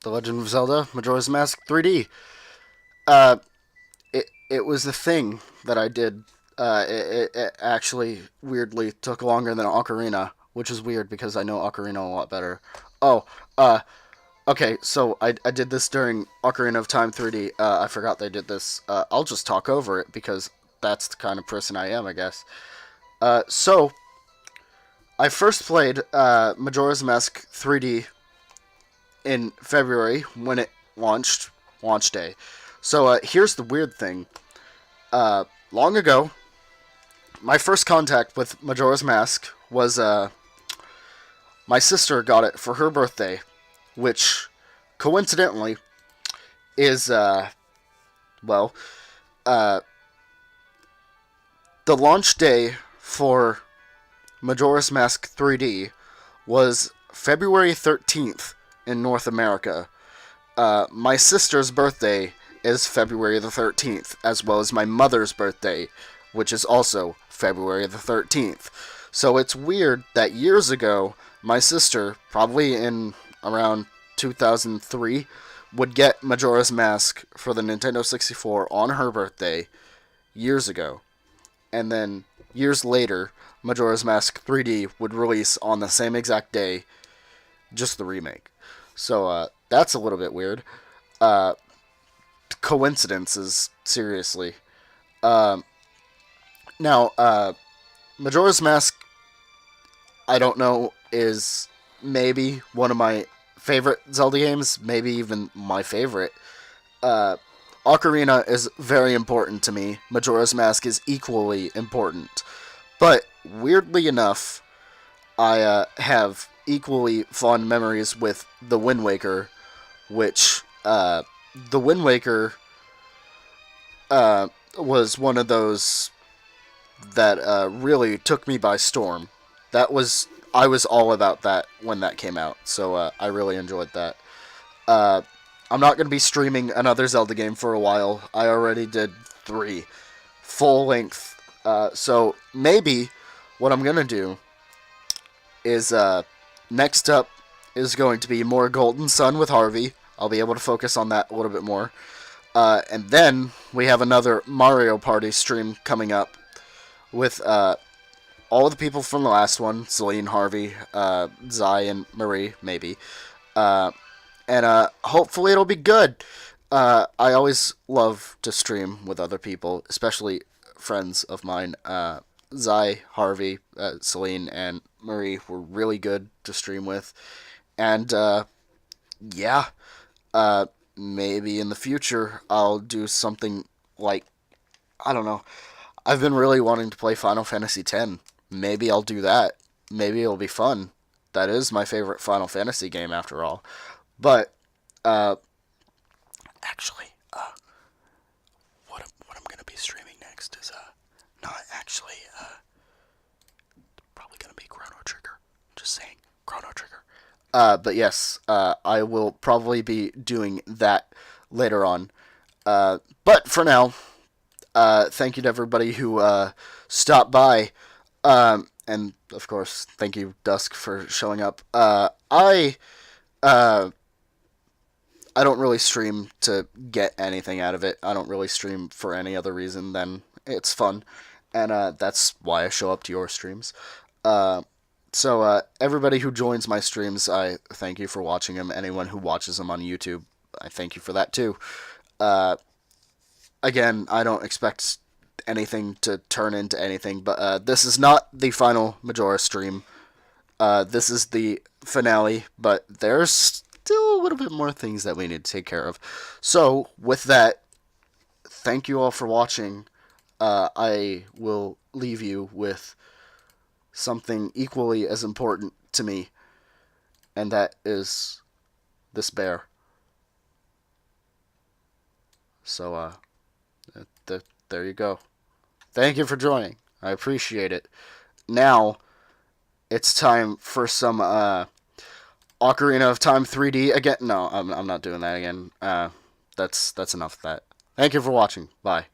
Legend of Zelda: Majora's Mask 3D. Uh, it was the thing that I did. It actually weirdly took longer than Ocarina, which is weird because I know Ocarina a lot better. Oh, okay, so I did this during Ocarina of Time 3D. I forgot they did this. I'll just talk over it because that's the kind of person I am, I guess. So I first played Majora's Mask 3D in February when it launched, launch day. So here's the weird thing. Long ago, my first contact with Majora's Mask was my sister got it for her birthday, which coincidentally is well, uh, the launch day for Majora's Mask 3D was February 13th in North America. My sister's birthday is February the 13th, as well as my mother's birthday, which is also February the 13th. So it's weird that years ago, my sister, probably in around 2003, would get Majora's Mask for the Nintendo 64 on her birthday years ago. And then years later, Majora's Mask 3D would release on the same exact day, just the remake. So that's a little bit weird. Uh, Coincidences, seriously. Um, Now, Majora's Mask, I don't know, is maybe one of my favorite Zelda games, maybe even my favorite. Uh, Ocarina is very important to me. Majora's Mask is equally important. But weirdly enough, I have equally fond memories with The Wind Waker, which The Wind Waker was one of those that really took me by storm. That was I was all about that when that came out, so I really enjoyed that. Uh, I'm not going to be streaming another Zelda game for a while. I already did 3 full length. So maybe what I'm going to do is next up is going to be more Golden Sun with Harvey. I'll be able to focus on that a little bit more. And then we have another Mario Party stream coming up with all of the people from the last one, Celine, Harvey, Zai, and Marie, maybe. And hopefully it'll be good. I always love to stream with other people, especially friends of mine. Zai, Harvey, Celine, and Marie were really good to stream with. And yeah, uh, maybe in the future I'll do something like, I don't know. I've been really wanting to play Final Fantasy X. Maybe I'll do that. Maybe it'll be fun. That is my favorite Final Fantasy game, after all. But uh, actually, what I'm gonna be streaming next is not actually probably gonna be Chrono Trigger. Just saying, Chrono Trigger. But yes, I will probably be doing that later on. But for now, thank you to everybody who stopped by. and of course, thank you, Dusk, for showing up. Uh, I don't really stream to get anything out of it. I don't really stream for any other reason than it's fun, and that's why I show up to your streams. Uh, so everybody who joins my streams, I thank you for watching them. Anyone who watches them on YouTube, I thank you for that too. Uh, Again, I don't expect anything to turn into anything, but this is not the final Majora stream. This is the finale, but there's still a little bit more things that we need to take care of. So, with that, thank you all for watching. I will leave you with something equally as important to me, and that is this bear. So, there you go. Thank you for joining. I appreciate it. Now, it's time for some Ocarina of Time 3D again. No, I'm not doing that again. That's enough of that. Thank you for watching. Bye.